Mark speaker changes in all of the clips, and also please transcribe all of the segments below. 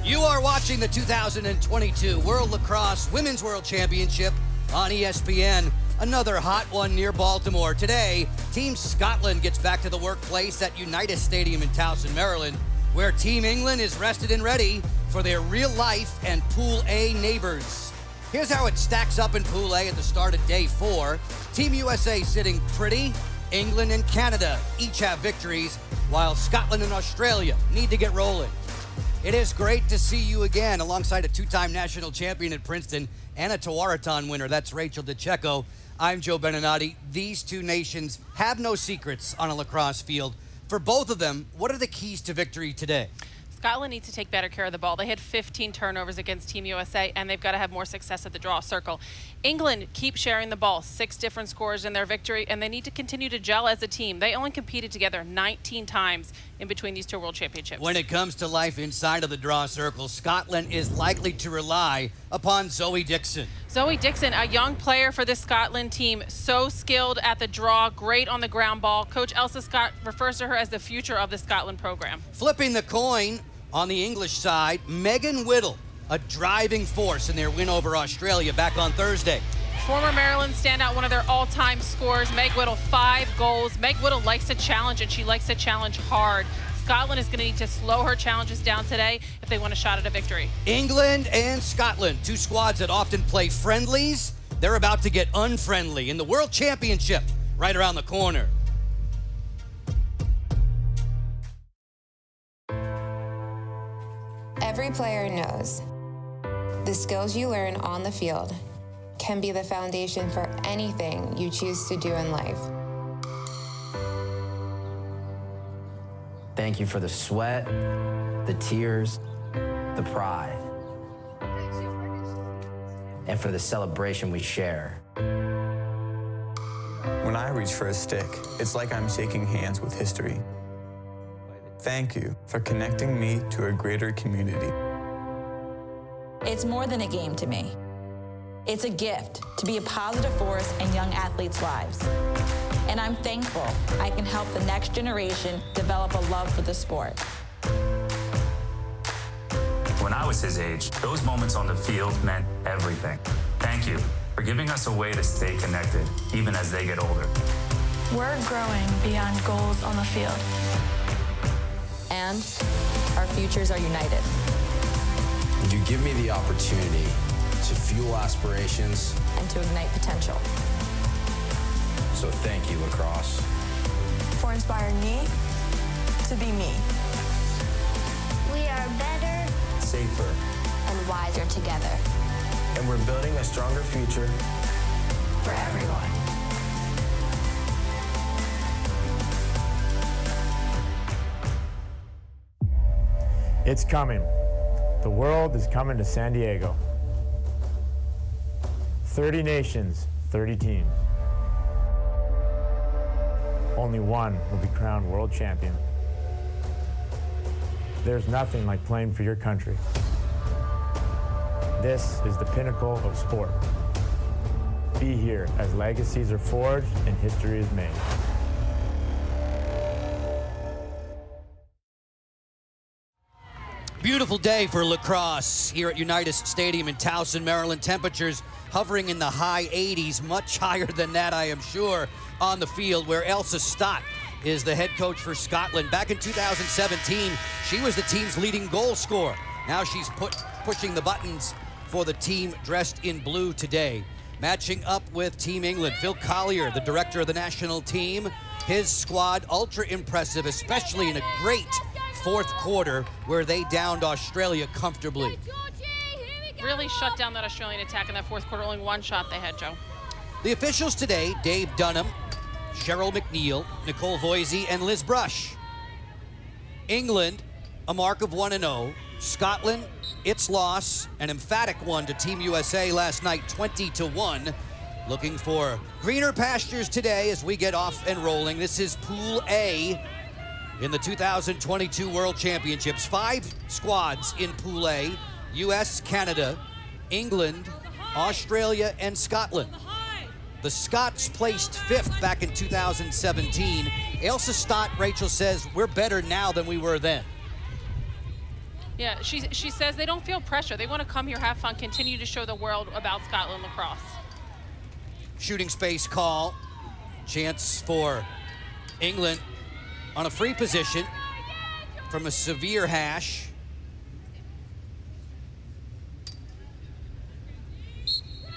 Speaker 1: You are watching the 2022 World Lacrosse Women's World Championship on ESPN. Another hot one near Baltimore. Today, Team Scotland gets back to the workplace at United Stadium in Towson, Maryland, where Team England is rested and ready for their real-life and Pool A neighbors. Here's how it stacks up in Pool A at the start of Day 4. Team USA sitting pretty. England and Canada each have victories, while Scotland and Australia need to get rolling. It is great to see you again alongside a two-time national champion at Princeton and a Tewaaraton winner. That's Rachel DeCecco. I'm Joe Beninati. These two nations have no secrets on a lacrosse field. For both of them, what are the keys to victory today?
Speaker 2: Scotland needs to take better care of the ball. They had 15 turnovers against Team USA, and they've got to have more success at the draw circle. England keeps sharing the ball, 6 different scores in their victory, and they need to continue to gel as a team. They only competed together 19 times in between these two world championships.
Speaker 1: When it comes to life inside of the draw circle, Scotland is likely to rely upon Zoe Dixon.
Speaker 2: Zoe Dixon, a young player for this Scotland team, so skilled at the draw, great on the ground ball. Coach Elsa Scott refers to her as the future of the Scotland program.
Speaker 1: Flipping the coin on the English side, Megan Whittle, a driving force in their win over Australia back on Thursday.
Speaker 2: Former Maryland standout, one of their all-time scorers, Meg Whittle, 5 goals. Meg Whittle likes to challenge, and she likes to challenge hard. Scotland is going to need to slow her challenges down today if they want a shot at a victory.
Speaker 1: England and Scotland, two squads that often play friendlies. They're about to get unfriendly in the World Championship right around the corner.
Speaker 3: Every player knows the skills you learn on the field can be the foundation for anything you choose to do in life.
Speaker 4: Thank you for the sweat, the tears, the pride, and for the celebration we share.
Speaker 5: When I reach for a stick, it's like I'm shaking hands with history. Thank you for connecting me to a greater community.
Speaker 6: It's more than a game to me. It's a gift to be a positive force in young athletes' lives. And I'm thankful I can help the next generation develop a love for the sport.
Speaker 7: When I was his age, those moments on the field meant everything. Thank you for giving us a way to stay connected, even as they get older.
Speaker 8: We're growing beyond goals on the field.
Speaker 6: And our futures are united.
Speaker 4: You give me the opportunity to fuel aspirations
Speaker 6: And to ignite potential.
Speaker 4: So thank you, Lacrosse.
Speaker 8: For inspiring me to be me.
Speaker 9: We are better,
Speaker 5: Safer.
Speaker 9: and wiser together.
Speaker 5: And we're building a stronger future
Speaker 6: For everyone.
Speaker 10: It's coming. The world is coming to San Diego. 30 nations, 30 teams. Only one will be crowned world champion. There's nothing like playing for your country. This is the pinnacle of sport. Be here as legacies are forged and history is made.
Speaker 1: Beautiful day for lacrosse here at United Stadium in Towson, Maryland. Temperatures hovering in the high 80s, much higher than that, I am sure, on the field, where Elsa Stott is the head coach for Scotland. Back in 2017, she was the team's leading goal scorer. Now she's pushing the buttons for the team dressed in blue today. Matching up with Team England, Phil Collier, the director of the national team. His squad, ultra impressive, especially in a great fourth quarter where they downed Australia comfortably.
Speaker 2: Really shut down that Australian attack in that fourth quarter. Only one shot they had, Joe.
Speaker 1: The officials today, Dave Dunham, Cheryl McNeil, Nicole Voisey, and Liz Brush. England, a mark of 1-0. Scotland, its loss, an emphatic one to Team USA last night, 20-1. Looking for greener pastures today as we get off and rolling. This is Pool A in the 2022 World Championships. 5 squads in Pool A: US, Canada, England, Australia, and Scotland. The Scots placed 5th back in 2017. Elsa Stott, Rachel, says, we're better now than we were then.
Speaker 2: Yeah, she says they don't feel pressure. They want to come here, have fun, continue to show the world about Scotland lacrosse.
Speaker 1: Shooting space call. Chance for England on a free position from a severe hash.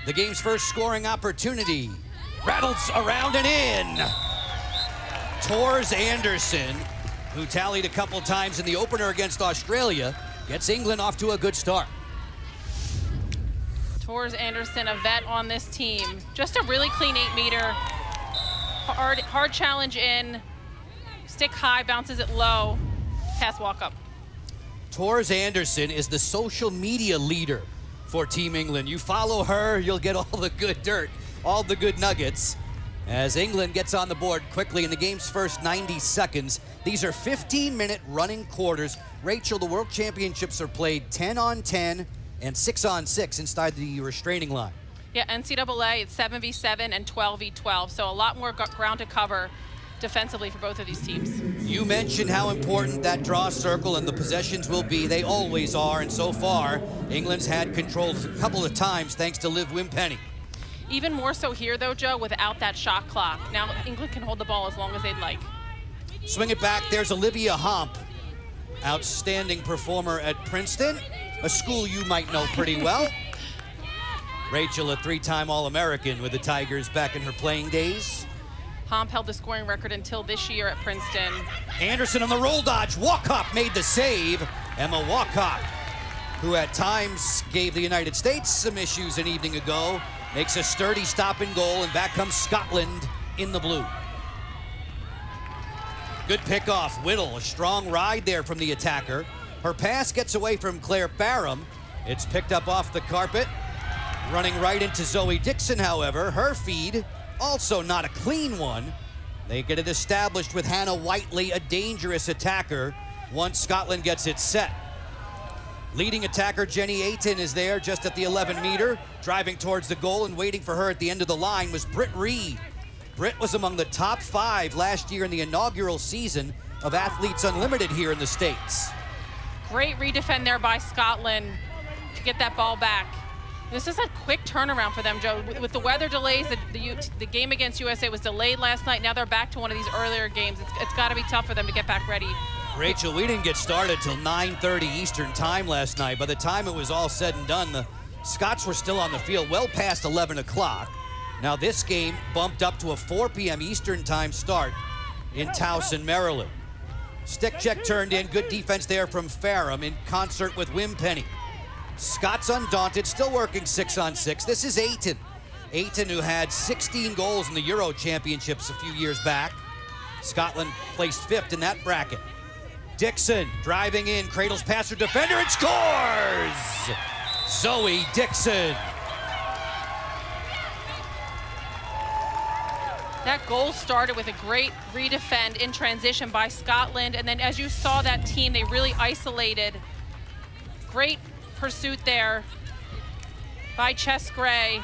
Speaker 1: The game's first scoring opportunity. Rattles around and in. Tors Anderson, who tallied a couple times in the opener against Australia, gets England off to a good start.
Speaker 2: Tors Anderson, a vet on this team. Just a really clean 8-meter. Hard challenge in. Stick high, bounces it low. Pass walk up.
Speaker 1: Tors Anderson is the social media leader for Team England. You follow her, you'll get all the good dirt, all the good nuggets. As England gets on the board quickly in the game's first 90 seconds. These are 15-minute running quarters. Rachel, the World Championships are played 10-on-10 and 6-on-6 inside the restraining line.
Speaker 2: Yeah, NCAA, it's 7v7 and 12v12, so a lot more ground to cover defensively for both of these teams.
Speaker 1: You mentioned how important that draw circle and the possessions will be. They always are, and so far, England's had control a couple of times thanks to Liv Wimpenny.
Speaker 2: Even more so here, though, Joe, without that shot clock. Now England can hold the ball as long as they'd like.
Speaker 1: Swing it back. There's Olivia Homp, outstanding performer at Princeton, a school you might know pretty well. Rachel, a 3-time All-American with the Tigers back in her playing days.
Speaker 2: Homp held the scoring record until this year at Princeton.
Speaker 1: Anderson on the roll dodge. Walkup made the save. Emma Walkup, who at times gave the United States some issues an evening ago, makes a sturdy stop and goal, and back comes Scotland in the blue. Good pickoff. Whittle, a strong ride there from the attacker. Her pass gets away from Claire Barham. It's picked up off the carpet. Running right into Zoe Dixon, however. Her feed, also not a clean one. They get it established with Hannah Whiteley, a dangerous attacker, once Scotland gets it set. Leading attacker Jenny Ayton is there just at the 11-meter. Driving towards the goal and waiting for her at the end of the line was Britt Reed. Britt was among the top 5 last year in the inaugural season of Athletes Unlimited here in the States.
Speaker 2: Great redefend there by Scotland to get that ball back. This is a quick turnaround for them, Joe. With the weather delays, the game against USA was delayed last night. Now they're back to one of these earlier games. It's got to be tough for them to get back ready.
Speaker 1: Rachel, we didn't get started till 9:30 Eastern time last night. By the time it was all said and done, the Scots were still on the field well past 11 o'clock. Now this game bumped up to a 4 p.m. Eastern time start in Towson, Maryland. Stick check turned in. Good defense there from Farham in concert with Wimpenny. Scots undaunted, still working 6-on-6. This is Ayton. Ayton, who had 16 goals in the Euro Championships a few years back. Scotland placed 5th in that bracket. Dixon driving in, cradles past her defender and scores! Zoe Dixon.
Speaker 2: That goal started with a great redefend in transition by Scotland, and then as you saw that team, they really isolated. Great pursuit there by Chess Gray.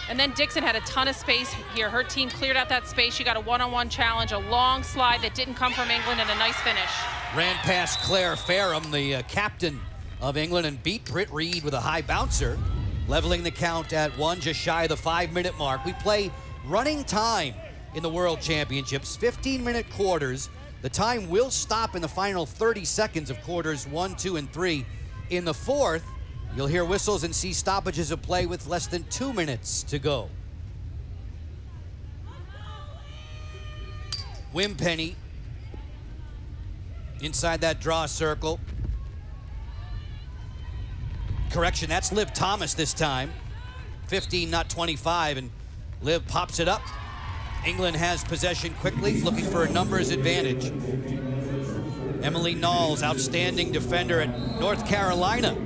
Speaker 2: And then Dixon had a ton of space here. Her team cleared out that space. She got a one-on-one challenge, a long slide that didn't come from England, and a nice finish.
Speaker 1: Ran past Claire Farham, the captain of England, and beat Britt Reed with a high bouncer, leveling the count at 1, just shy of the 5-minute mark. We play running time in the World Championships, 15-minute quarters. The time will stop in the final 30 seconds of quarters 1, 2, and 3. In the 4th, you'll hear whistles and see stoppages of play with less than 2 minutes to go. Wimpenny inside that draw circle. Correction, that's Liv Thomas this time. 15, not 25, and Liv pops it up. England has possession quickly, looking for a numbers advantage. Emily Knowles, outstanding defender at North Carolina.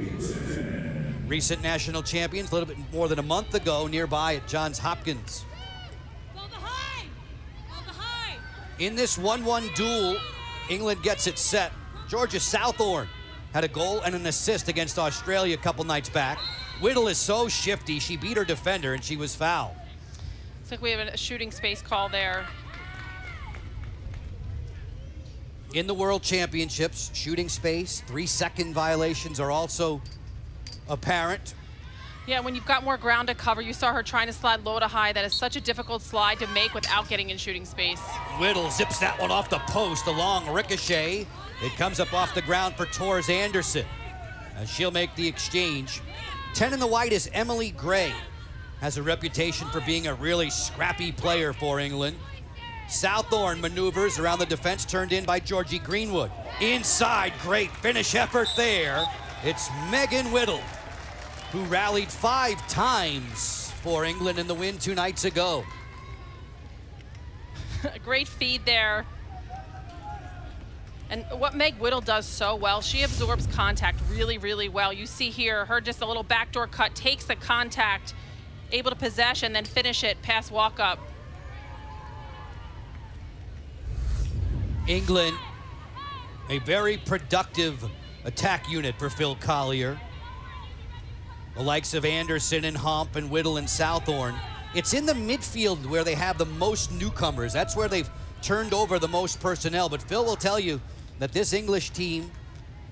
Speaker 1: Recent national champions, a little bit more than a month ago, nearby at Johns Hopkins. In this 1-1 duel, England gets it set. Georgia Southorn had a goal and an assist against Australia a couple nights back. Whittle is so shifty, she beat her defender and she was fouled.
Speaker 2: Looks like we have a shooting space call there.
Speaker 1: In the World Championships, shooting space, 3-second violations are also apparent.
Speaker 2: Yeah, when you've got more ground to cover, you saw her trying to slide low to high. That is such a difficult slide to make without getting in shooting space.
Speaker 1: Whittle zips that one off the post, a long ricochet. It comes up off the ground for Tors Anderson. She'll make the exchange. 10 in the white is Emily Gray. Has a reputation for being a really scrappy player for England. Southorn maneuvers around the defense, turned in by Georgie Greenwood. Inside, great finish effort there. It's Megan Whittle, who rallied 5 times for England in the win 2 nights ago.
Speaker 2: A great feed there. And what Meg Whittle does so well, she absorbs contact really, really well. You see here, her just a little backdoor cut, takes the contact, able to possess and then finish it past walk-up.
Speaker 1: England, a very productive attack unit for Phil Collier. The likes of Anderson and Hump and Whittle and Southorn. It's in the midfield where they have the most newcomers. That's where they've turned over the most personnel. But Phil will tell you that this English team,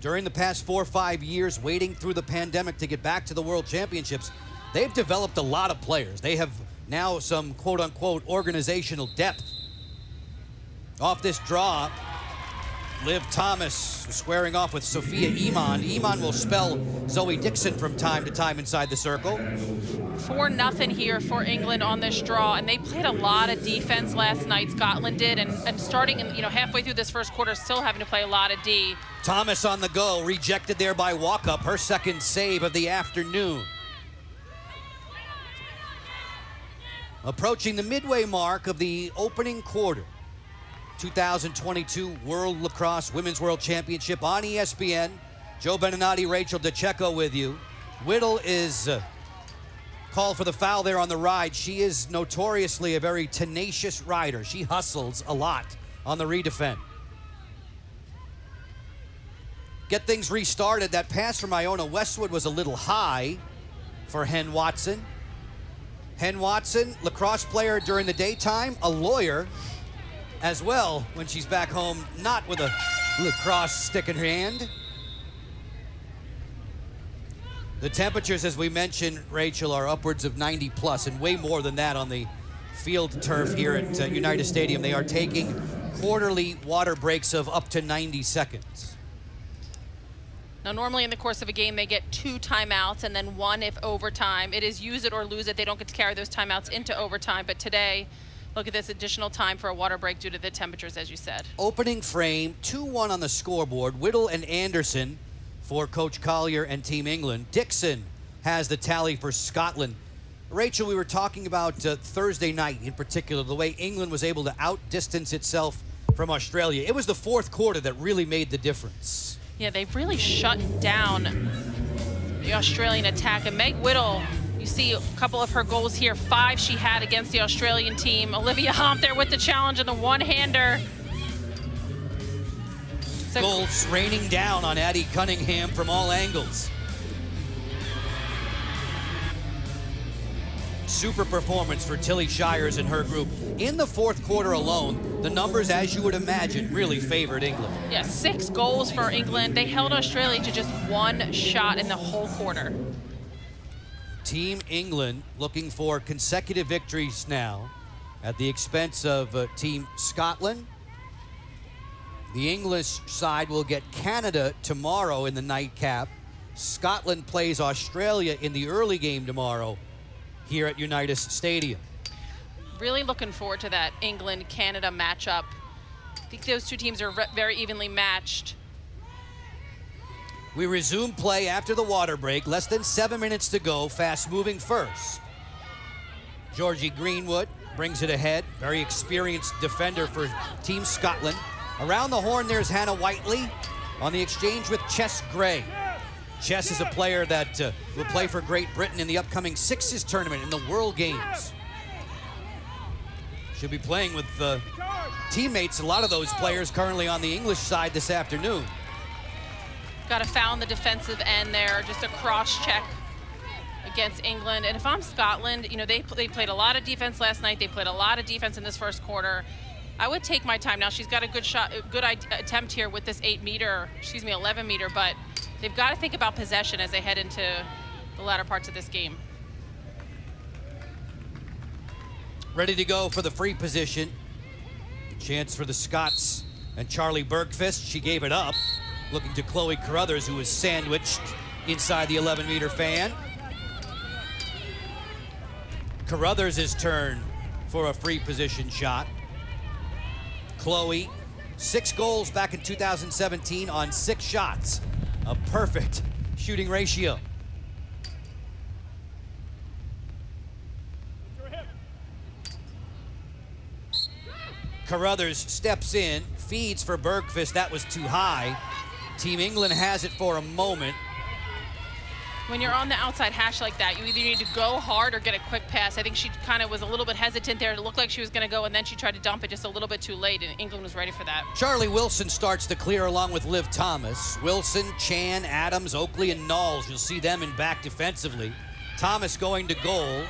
Speaker 1: during the past 4 or 5 years, waiting through the pandemic to get back to the World Championships, they've developed a lot of players. They have now some quote-unquote organizational depth. Off this draw, Liv Thomas squaring off with Sophia Iman. Iman will spell Zoe Dixon from time to time inside the circle.
Speaker 2: 4-0 here for England on this draw, and they played a lot of defense last night. Scotland did, and starting in, halfway through this first quarter, still having to play a lot of D.
Speaker 1: Thomas on the go, rejected there by Walkup, her second save of the afternoon. Approaching the midway mark of the opening quarter. 2022 World Lacrosse Women's World Championship on ESPN. Joe Beninati, Rachel DeCecco with you. Whittle is called for the foul there on the ride. She is notoriously a very tenacious rider. She hustles a lot on the redefend. Get things restarted. That pass from Iona Westwood was a little high for Hen Watson. Hen Watson, lacrosse player during the daytime, a lawyer as well when she's back home, not with a lacrosse stick in her hand. The temperatures, as we mentioned, Rachel, are upwards of 90 plus, and way more than that on the field turf here at United Stadium. They are taking quarterly water breaks of up to 90 seconds.
Speaker 2: Now, normally in the course of a game, they get 2 timeouts and then 1 if overtime. It is use it or lose it. They don't get to carry those timeouts into overtime, but today, look at this additional time for a water break due to the temperatures, as you said.
Speaker 1: Opening frame, 2-1 on the scoreboard. Whittle and Anderson for Coach Collier and Team England. Dixon has the tally for Scotland. Rachel, we were talking about Thursday night in particular, the way England was able to outdistance itself from Australia. It was the fourth quarter that really made the difference.
Speaker 2: Yeah, they've really shut down the Australian attack. And Meg Whittle, you see a couple of her goals here. 5 she had against the Australian team. Olivia Hump there with the challenge and the one-hander.
Speaker 1: Goals raining down on Addie Cunningham from all angles. Super performance for Tilly Shires and her group. In the fourth quarter alone, the numbers, as you would imagine, really favored England.
Speaker 2: Yeah, 6 goals for England. They held Australia to just 1 shot in the whole quarter.
Speaker 1: Team England looking for consecutive victories now at the expense of Team Scotland. The English side will get Canada tomorrow in the nightcap. Scotland plays Australia in the early game tomorrow here at Unitas Stadium.
Speaker 2: Really looking forward to that England-Canada matchup. I think those 2 teams are very evenly matched.
Speaker 1: We resume play after the water break. Less than 7 minutes to go. Fast moving first. Georgie Greenwood brings it ahead. Very experienced defender for Team Scotland. Around the horn, there's Hannah Whiteley on the exchange with Chess Gray. Chess is a player that will play for Great Britain in the upcoming Sixes tournament in the World Games. She'll be playing with teammates, a lot of those players currently on the English side this afternoon.
Speaker 2: Got a foul on the defensive end there, just a cross-check against England. And if I'm Scotland, they played a lot of defense last night. They played a lot of defense in this first quarter. I would take my time now. She's got a good shot, a good attempt here with this 11 meter, but they've got to think about possession as they head into the latter parts of this game.
Speaker 1: Ready to go for the free position. Chance for the Scots and Charlie Bergqvist. She gave it up. Looking to Chloe Carruthers, who was sandwiched inside the 11-meter fan. Carruthers' turn for a free position shot. Chloe, 6 goals back in 2017 on 6 shots. A perfect shooting ratio. Carruthers steps in, feeds for Bergqvist. That was too high. Team England has it for a moment.
Speaker 2: When you're on the outside hash like that, you either need to go hard or get a quick pass. I think she kind of was a little bit hesitant there. It looked like she was going to go, and then she tried to dump it just a little bit too late, and England was ready for that.
Speaker 1: Charlie Wilson starts the clear along with Liv Thomas. Wilson, Chan, Adams, Oakley, and Knowles. You'll see them in back defensively. Thomas going to goal.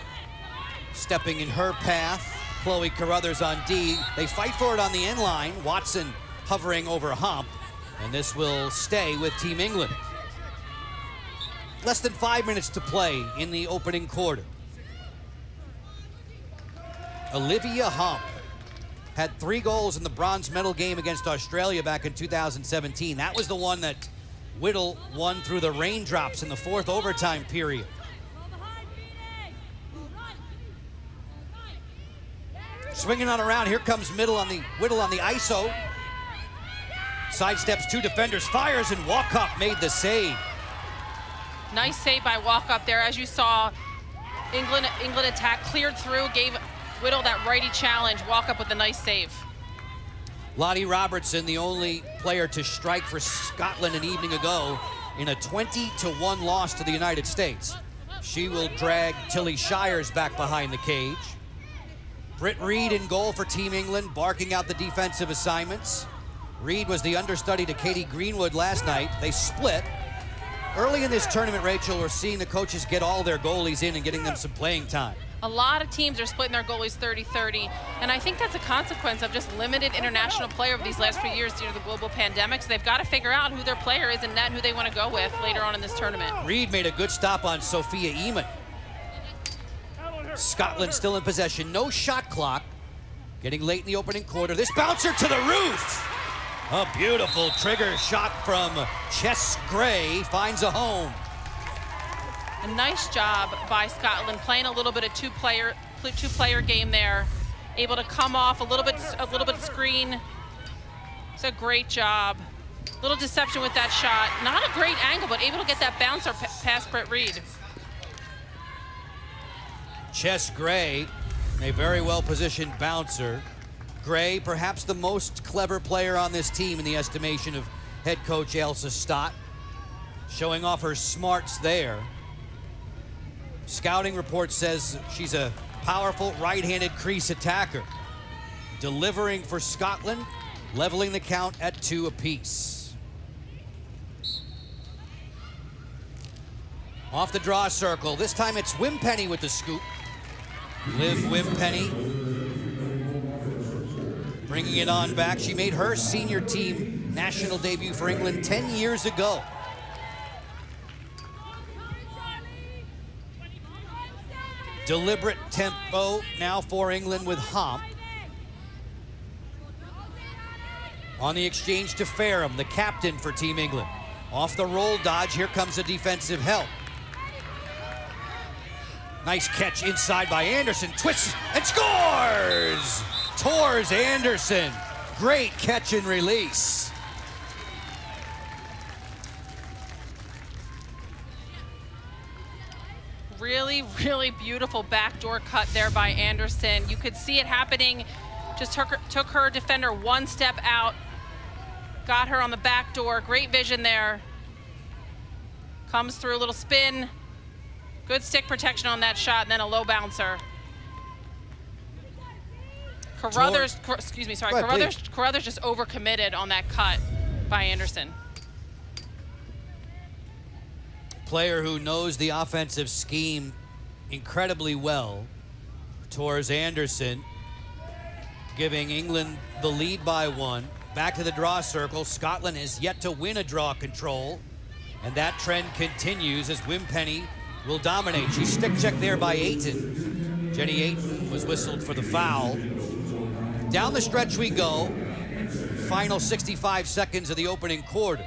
Speaker 1: Stepping in her path. Chloe Carruthers on D. They fight for it on the end line. Watson hovering over Hump. And this will stay with Team England. Less than 5 minutes to play in the opening quarter. Olivia Hump had 3 goals in the bronze medal game against Australia back in 2017. That was the one that Whittle won through the raindrops in the 4th overtime period. Swinging on around, here comes Whittle on the ISO. Sidesteps 2 defenders, fires, and Walkup made the save.
Speaker 2: Nice save by Walkup there. As you saw, England attack cleared through, gave Whittle that righty challenge. Walkup with a nice save.
Speaker 1: Lottie Robertson, the only player to strike for Scotland an evening ago in a 20-1 loss to the United States. She will drag Tilly Shires back behind the cage. Britt Reid in goal for Team England, barking out the defensive assignments. Reid was the understudy to Katie Greenwood last night. They split. Early in this tournament, Rachel, we're seeing the coaches get all their goalies in and getting them some playing time.
Speaker 2: A lot of teams are splitting their goalies 30-30, and I think that's a consequence of just limited international play over these last few years due to the global pandemic. So they've got to figure out who their player is in net and who they want to go with later on in this tournament.
Speaker 1: Reid made a good stop on Sophia Eamon. Scotland still in possession, no shot clock. Getting late in the opening quarter. This bouncer to the roof. A beautiful trigger shot from Chess Gray finds a home.
Speaker 2: A nice job by Scotland, playing a little bit of two-player game there. Able to come off a little bit screen. It's a great job. Little deception with that shot. Not a great angle, but able to get that bouncer past Britt Reid.
Speaker 1: Chess Gray, a very well-positioned bouncer. Gray, perhaps the most clever player on this team in the estimation of head coach Elsa Stott. Showing off her smarts there. Scouting report says she's a powerful right-handed crease attacker. Delivering for Scotland, leveling the count at 2 apiece. Off the draw circle, this time it's Wimpenny with the scoop. Liv Wimpenny bringing it on back. She made her senior team national debut for England 10 years ago. Deliberate tempo now for England with Hump. On the exchange to Fareham, the captain for Team England. Off the roll dodge, here comes a defensive help. Nice catch inside by Anderson, twists and scores! Tors Anderson, great catch and release.
Speaker 2: Really, really beautiful backdoor cut there by Anderson. You could see it happening. Just took her defender one step out. Got her on the back door. Great vision there. Comes through a little spin. Good stick protection on that shot, and then a low bouncer. Carruthers just overcommitted on that cut by Anderson.
Speaker 1: Player who knows the offensive scheme incredibly well. Tors Anderson. giving England the lead by 1. Back to the draw circle. Scotland has yet to win a draw control, and that trend continues as Wimpenny will dominate. She's stick checked there by Ayton. Jenny Ayton was whistled for the foul. Down the stretch we go. Final 65 seconds of the opening quarter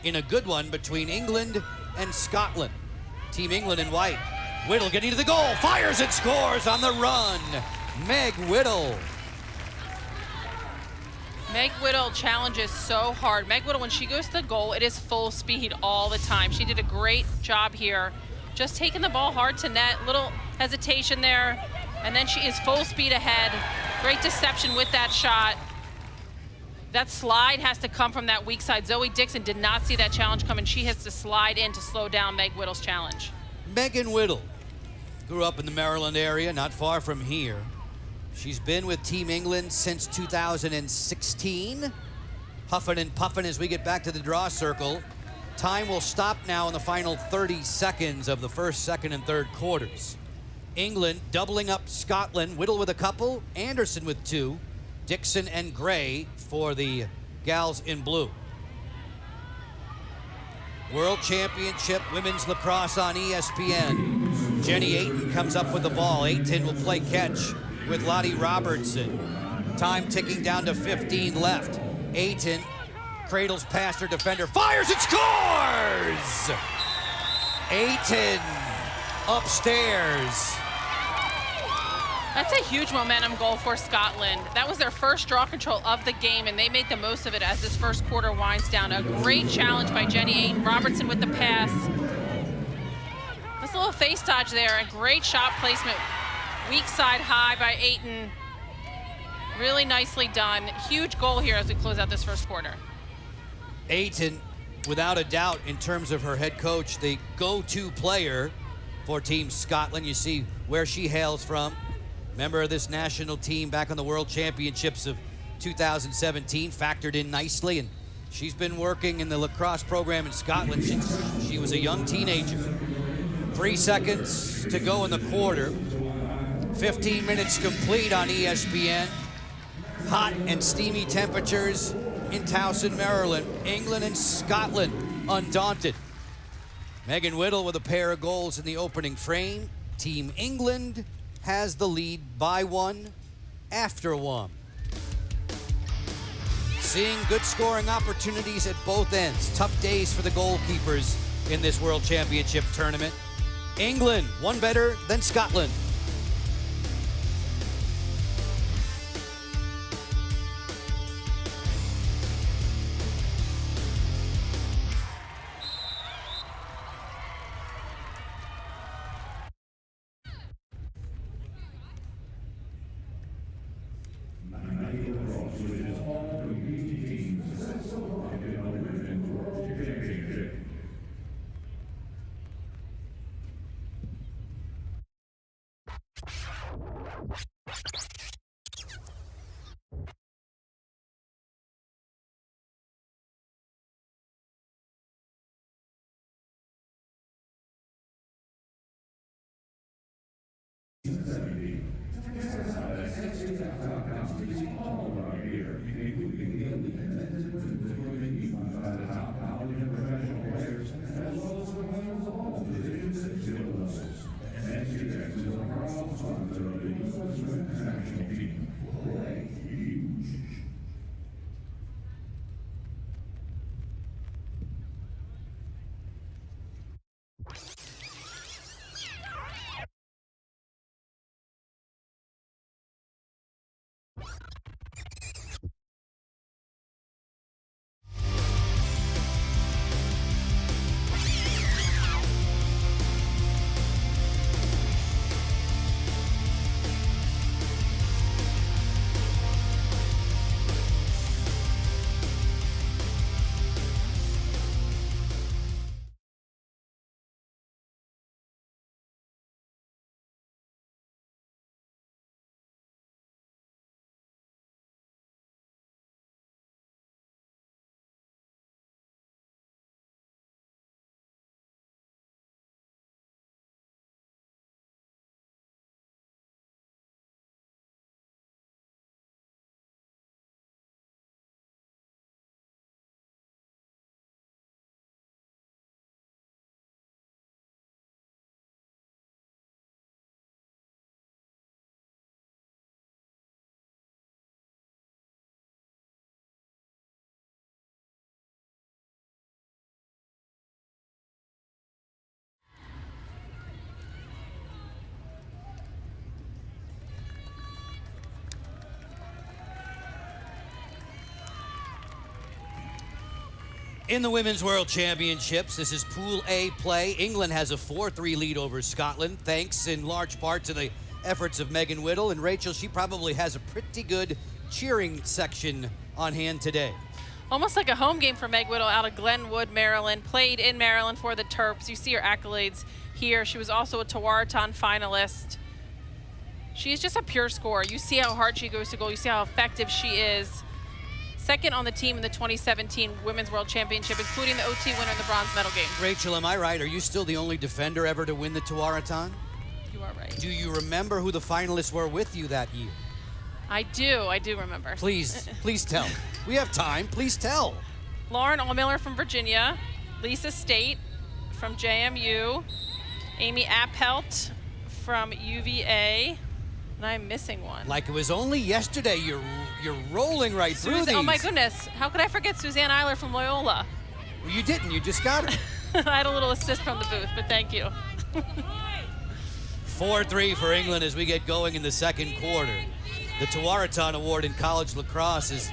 Speaker 1: in a good one between England and Scotland. Team England in white. Whittle getting to the goal, fires and scores on the run. Meg Whittle.
Speaker 2: Meg Whittle challenges so hard. Meg Whittle, when she goes to the goal, it is full speed all the time. She did a great job here, just taking the ball hard to net, little hesitation there, and then she is full speed ahead. Great deception with that shot. That slide has to come from that weak side. Zoe Dixon did not see that challenge coming. She has to slide in to slow down Meg Whittle's challenge.
Speaker 1: Megan Whittle grew up in the Maryland area, not far from here. She's been with Team England since 2016. Huffing and puffing as we get back to the draw circle. Time will stop now in the final 30 seconds of the first, second, and third quarters. England doubling up Scotland. Whittle with a couple, Anderson with 2, Dixon and Gray for the gals in blue. World Championship Women's Lacrosse on ESPN. Jenny Ayton comes up with the ball. Ayton will play catch with Lottie Robertson. Time ticking down to 15 left. Ayton cradles past her defender, fires and scores! Ayton upstairs.
Speaker 2: That's a huge momentum goal for Scotland. That was their first draw control of the game, and they made the most of it as this first quarter winds down. A great challenge by Jenny Ayton. Robertson with the pass. This little face dodge there, a great shot placement. Weak side high by Ayton. Really nicely done. Huge goal here as we close out this first quarter.
Speaker 1: Ayton, without a doubt, in terms of her head coach, the go-to player for Team Scotland. You see where she hails from. Member of this national team back on the World Championships of 2017, factored in nicely, and she's been working in the lacrosse program in Scotland since she was a young teenager. 3 seconds to go in the quarter. 15 minutes complete on ESPN. Hot and steamy temperatures in Towson, Maryland. England and Scotland undaunted. Megan Whittle with a pair of goals in the opening frame. Team England has the lead by 1 after 1. Seeing good scoring opportunities at both ends. Tough days for the goalkeepers in this World Championship tournament. England, one better than Scotland. In the Women's World Championships, this is Pool A play. England has a 4-3 lead over Scotland, thanks in large part to the efforts of Megan Whittle. And Rachel, she probably has a pretty good cheering section on hand today.
Speaker 2: Almost like a home game for Meg Whittle out of Glenwood, Maryland. Played in Maryland for the Terps. You see her accolades here. She was also a Tewaaraton finalist. She's just a pure scorer. You see how hard she goes to goal. You see how effective she is. Second on the team in the 2017 Women's World Championship, including the OT winner in the bronze medal game.
Speaker 1: Rachel, am I right? Are you still the only defender ever to win the Tewaaraton?
Speaker 2: You are right.
Speaker 1: Do you remember who the finalists were with you that year?
Speaker 2: I do remember.
Speaker 1: Please tell. We have time, please tell.
Speaker 2: Lauren Allmiller from Virginia, Lisa State from JMU, Amy Appelt from UVA, and I'm missing one.
Speaker 1: Like it was only yesterday. You're rolling right through these.
Speaker 2: Oh my goodness, how could I forget Suzanne Eiler from Loyola?
Speaker 1: Well, you didn't, you just got her.
Speaker 2: I had a little assist from the booth, but thank you.
Speaker 1: 4-3 for England as we get going in the second quarter. The Tewaaraton Award in college lacrosse is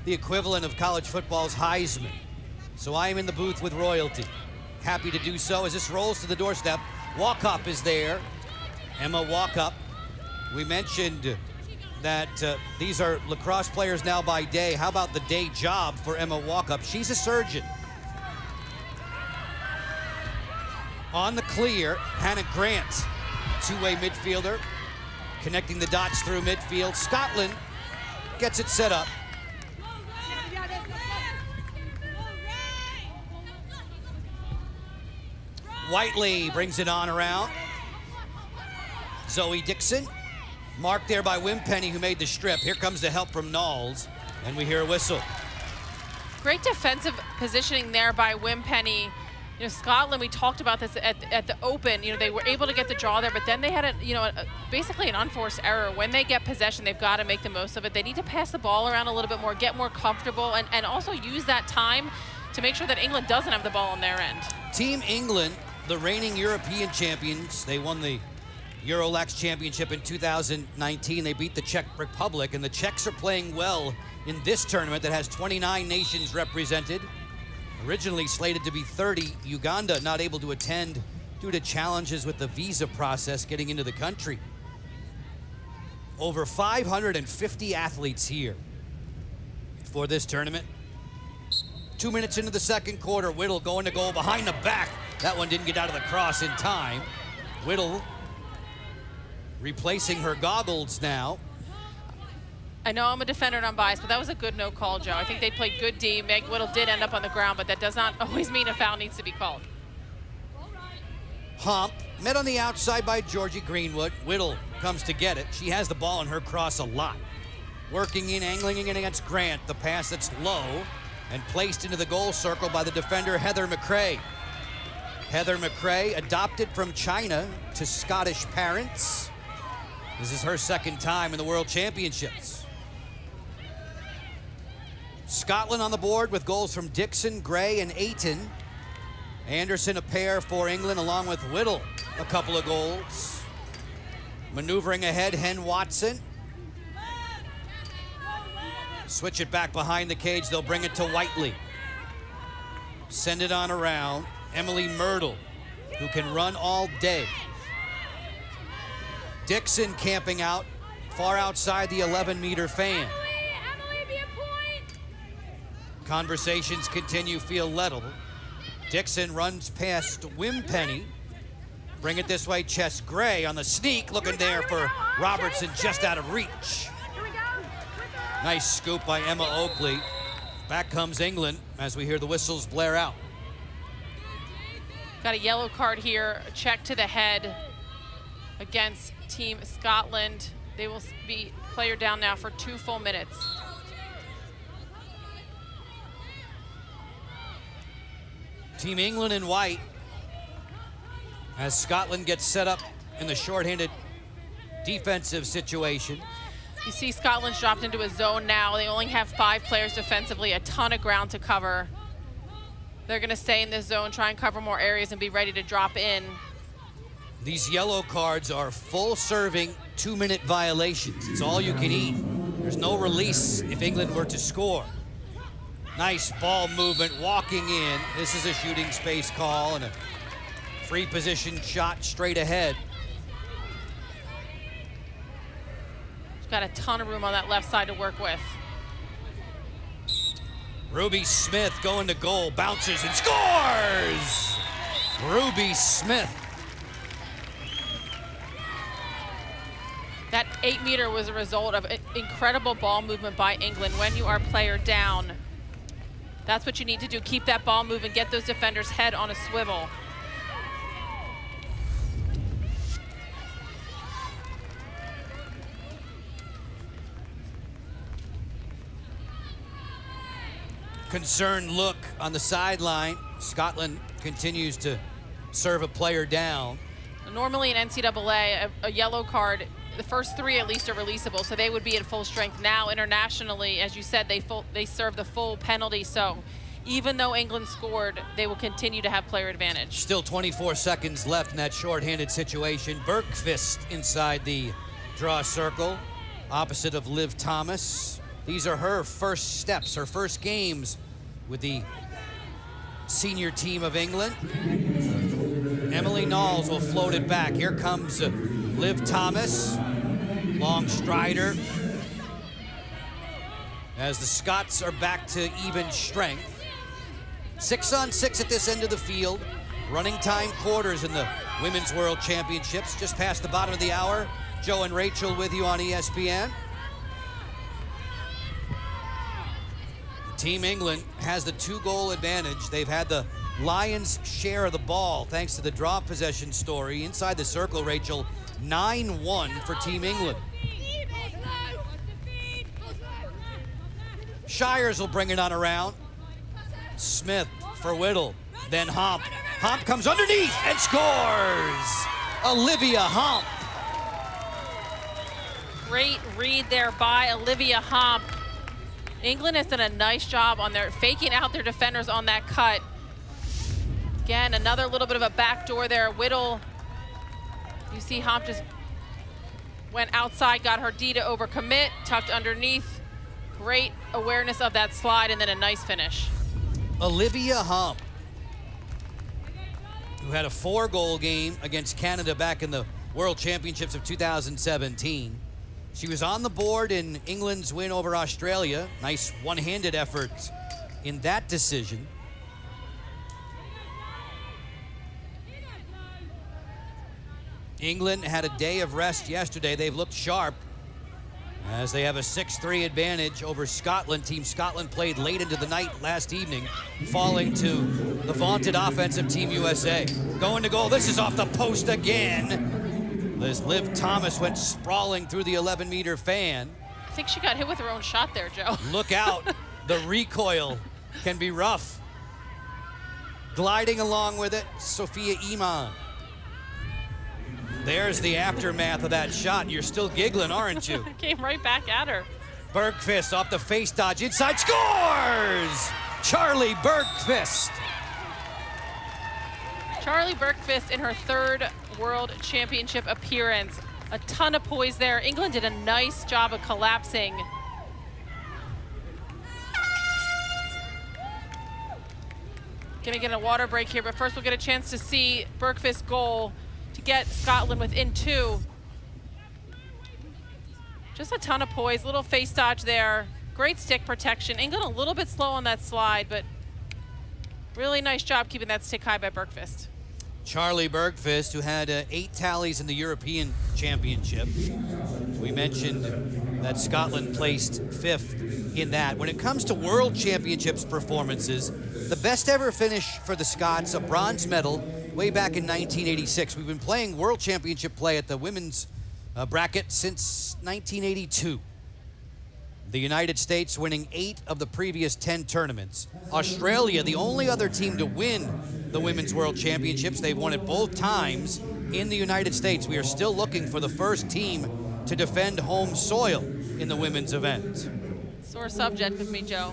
Speaker 1: the equivalent of college football's Heisman. So I am in the booth with royalty. Happy to do so as this rolls to the doorstep. Walkup is there. Emma Walkup. We mentioned that these are lacrosse players now by day. How about the day job for Emma Walkup? She's a surgeon. On the clear, Hannah Grant, two-way midfielder, connecting the dots through midfield. Scotland gets it set up. Whiteley brings it on around. Zoe Dixon, marked there by Wimpenny, who made the strip. Here comes the help from Knowles, and we hear a whistle.
Speaker 2: Great defensive positioning there by Wimpenny. You know, Scotland, we talked about this at the Open. You know, they were able to get the draw there, but then they had basically an unforced error. When they get possession, they've got to make the most of it. They need to pass the ball around a little bit more, get more comfortable, and also use that time to make sure that England doesn't have the ball on their end.
Speaker 1: Team England, the reigning European champions, they won the Eurolax Championship in 2019. They beat the Czech Republic, and the Czechs are playing well in this tournament that has 29 nations represented. Originally slated to be 30, Uganda not able to attend due to challenges with the visa process getting into the country. Over 550 athletes here for this tournament. 2 minutes into the second quarter, Whittle going to goal behind the back. That one didn't get out of the cross in time. Whittle replacing her goggles now.
Speaker 2: I know I'm a defender and I'm biased, but that was a good no call, Joe. I think they played good D. Meg Whittle did end up on the ground, but that does not always mean a foul needs to be called.
Speaker 1: Hump, met on the outside by Georgie Greenwood. Whittle comes to get it. She has the ball in her cross a lot. Working in, angling in against Grant. The pass that's low and placed into the goal circle by the defender, Heather McRae. Heather McRae, adopted from China to Scottish parents. This is her second time in the World Championships. Scotland on the board with goals from Dixon, Gray, and Ayton. Anderson a pair for England, along with Whittle a couple of goals. Maneuvering ahead, Hen Watson. Switch it back behind the cage. They'll bring it to Whiteley. Send it on around. Emily Myrtle, who can run all day. Dixon camping out far outside the 11-meter fan. Conversations continue, feel level. Dixon runs past Wimpenny. Bring it this way, Chess Gray on the sneak, looking there for Robertson, just out of reach. Nice scoop by Emma Oakley. Back comes England as we hear the whistles blare out.
Speaker 2: Got a yellow card here, a check to the head against Team Scotland. They will be player down now for 2 full minutes.
Speaker 1: Team England in white as Scotland gets set up in the shorthanded defensive situation.
Speaker 2: You see Scotland's dropped into a zone now. They only have 5 players defensively, a ton of ground to cover. They're gonna stay in this zone, try and cover more areas and be ready to drop in.
Speaker 1: These yellow cards are full serving 2-minute violations. It's all you can eat. There's no release if England were to score. Nice ball movement, walking in. This is a shooting space call and a free position shot straight ahead.
Speaker 2: She's got a ton of room on that left side to work with.
Speaker 1: Ruby Smith going to goal, bounces and scores! Ruby Smith.
Speaker 2: That 8-meter was a result of incredible ball movement by England. When you are player down, that's what you need to do. Keep that ball moving, get those defenders' head on a swivel.
Speaker 1: Concerned look on the sideline. Scotland continues to serve a player down.
Speaker 2: Normally in NCAA, a yellow card, the first 3 at least are releasable, so they would be at full strength. Now internationally, as you said, they serve the full penalty, so even though England scored, they will continue to have player advantage.
Speaker 1: Still 24 seconds left in that shorthanded situation. Bergqvist inside the draw circle, opposite of Liv Thomas. These are her first steps, her first games with the senior team of England. Emily Knowles will float it back. Here comes Liv Thomas, long strider. As the Scots are back to even strength. 6-on-6 at this end of the field. Running time quarters in the Women's World Championships. Just past the bottom of the hour. Joe and Rachel with you on ESPN. Team England has the 2-goal advantage. They've had the Lions' share of the ball thanks to the draw possession story. Inside the circle, Rachel, 9-1 for Team England. Shires will bring it on around. Smith for Whittle, then Hump. Hump comes underneath and scores! Olivia Hump.
Speaker 2: Great read there by Olivia Hump. England has done a nice job on their faking out their defenders on that cut. Again, another little bit of a backdoor there. Whittle, you see Hump just went outside, got her D to overcommit, tucked underneath. Great awareness of that slide, and then a nice finish.
Speaker 1: Olivia Hump, who had a 4-goal game against Canada back in the World Championships of 2017. She was on the board in England's win over Australia. Nice one-handed effort in that decision. England had a day of rest yesterday. They've looked sharp as they have a 6-3 advantage over Scotland. Team Scotland played late into the night last evening, falling to the vaunted offensive Team USA. Going to goal. This is off the post again. As Liv Thomas went sprawling through the 11-meter fan.
Speaker 2: I think she got hit with her own shot there, Joe.
Speaker 1: Look out. The recoil can be rough. Gliding along with it, Sophia Iman. There's the aftermath of that shot. You're still giggling, aren't you?
Speaker 2: Came right back at her.
Speaker 1: Bergqvist off the face dodge, inside, scores! Charlie Bergqvist.
Speaker 2: Charlie Bergqvist in her 3rd World Championship appearance. A ton of poise there. England did a nice job of collapsing. Gonna get a water break here, but first we'll get a chance to see Bergqvist's goal to get Scotland within 2. Just a ton of poise, little face dodge there. Great stick protection. England a little bit slow on that slide, but really nice job keeping that stick high by Bergqvist.
Speaker 1: Charlie Bergqvist, who had 8 tallies in the European Championship. We mentioned that Scotland placed 5th in that. When it comes to World Championships performances, the best ever finish for the Scots, a bronze medal, way back in 1986. We've been playing World Championship play at the women's bracket since 1982. The United States winning 8 of the previous 10 tournaments. Australia, the only other team to win the Women's World Championships. They've won it both times in the United States. We are still looking for the first team to defend home soil in the women's event.
Speaker 2: Sore subject with me, Joe.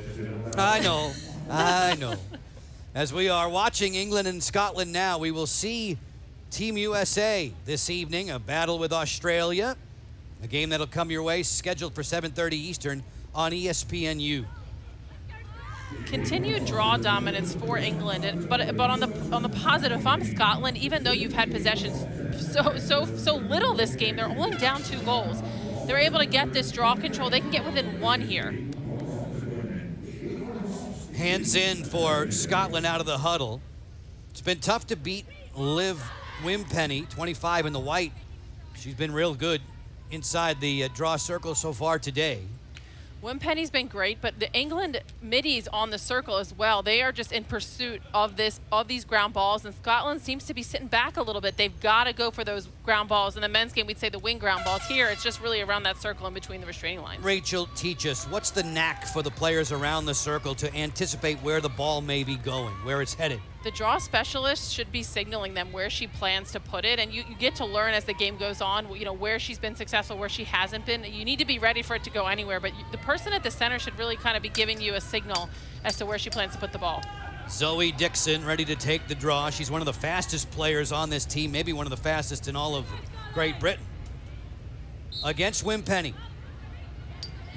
Speaker 1: I know, I know. As we are watching England and Scotland now, we will see Team USA this evening, a battle with Australia. A game that'll come your way, scheduled for 7:30 Eastern on ESPNU.
Speaker 2: Continued draw dominance for England, but on the positive, if I'm Scotland, even though you've had possessions so little this game, they're only down 2 goals. They're able to get this draw control. They can get within 1 here.
Speaker 1: Hands in for Scotland out of the huddle. It's been tough to beat Liv Wimpenny, 25 in the white. She's been real good inside the draw circle so far today.
Speaker 2: Wimpenny's been great, but the England middies on the circle as well. They are just in pursuit of these ground balls, and Scotland seems to be sitting back a little bit. They've got to go for those ground balls. In the men's game, we'd say the wing ground balls. Here, it's just really around that circle in between the restraining lines.
Speaker 1: Rachel, teach us, what's the knack for the players around the circle to anticipate where the ball may be going, where it's headed?
Speaker 2: The draw specialist should be signaling them where she plans to put it, and you get to learn as the game goes on, you know, where she's been successful, where she hasn't been. You need to be ready for it to go anywhere, but the person at the center should really kind of be giving you a signal as to where she plans to put the ball.
Speaker 1: Zoe Dixon ready to take the draw. She's one of the fastest players on this team, maybe one of the fastest in all of Great Britain. Against Wimpenny.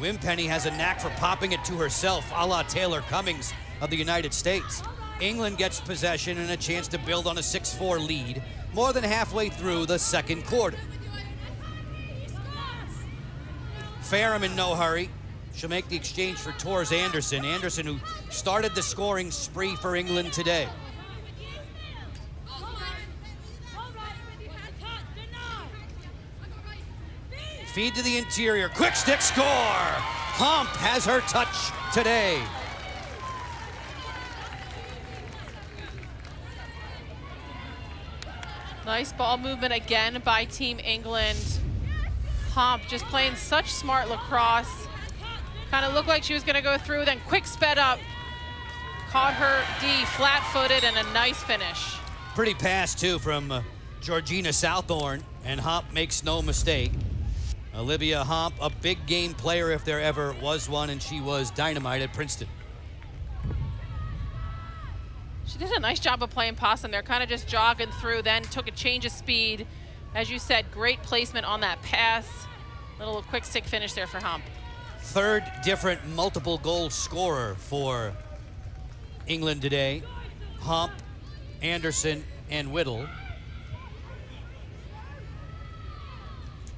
Speaker 1: Wimpenny has a knack for popping it to herself, a la Taylor Cummings of the United States. England gets possession and a chance to build on a 6-4 lead more than halfway through the second quarter. Farham in no hurry. She'll make the exchange for Tors Anderson. Anderson, who started the scoring spree for England today. Feed to the interior. Quick stick score. Hump has her touch today.
Speaker 2: Nice ball movement again by Team England. Hump just playing such smart lacrosse. Kind of looked like she was going to go through, then quick sped up. Caught her D flat-footed and a nice finish.
Speaker 1: Pretty pass, too, from Georgina Southorn, and Hump makes no mistake. Olivia Hump, a big game player if there ever was one, and she was dynamite at Princeton.
Speaker 2: She did a nice job of playing possum there, kind of just jogging through, then took a change of speed. As you said, great placement on that pass. Little quick stick finish there for Hump.
Speaker 1: Third different multiple goal scorer for England today. Hump, Anderson, and Whittle.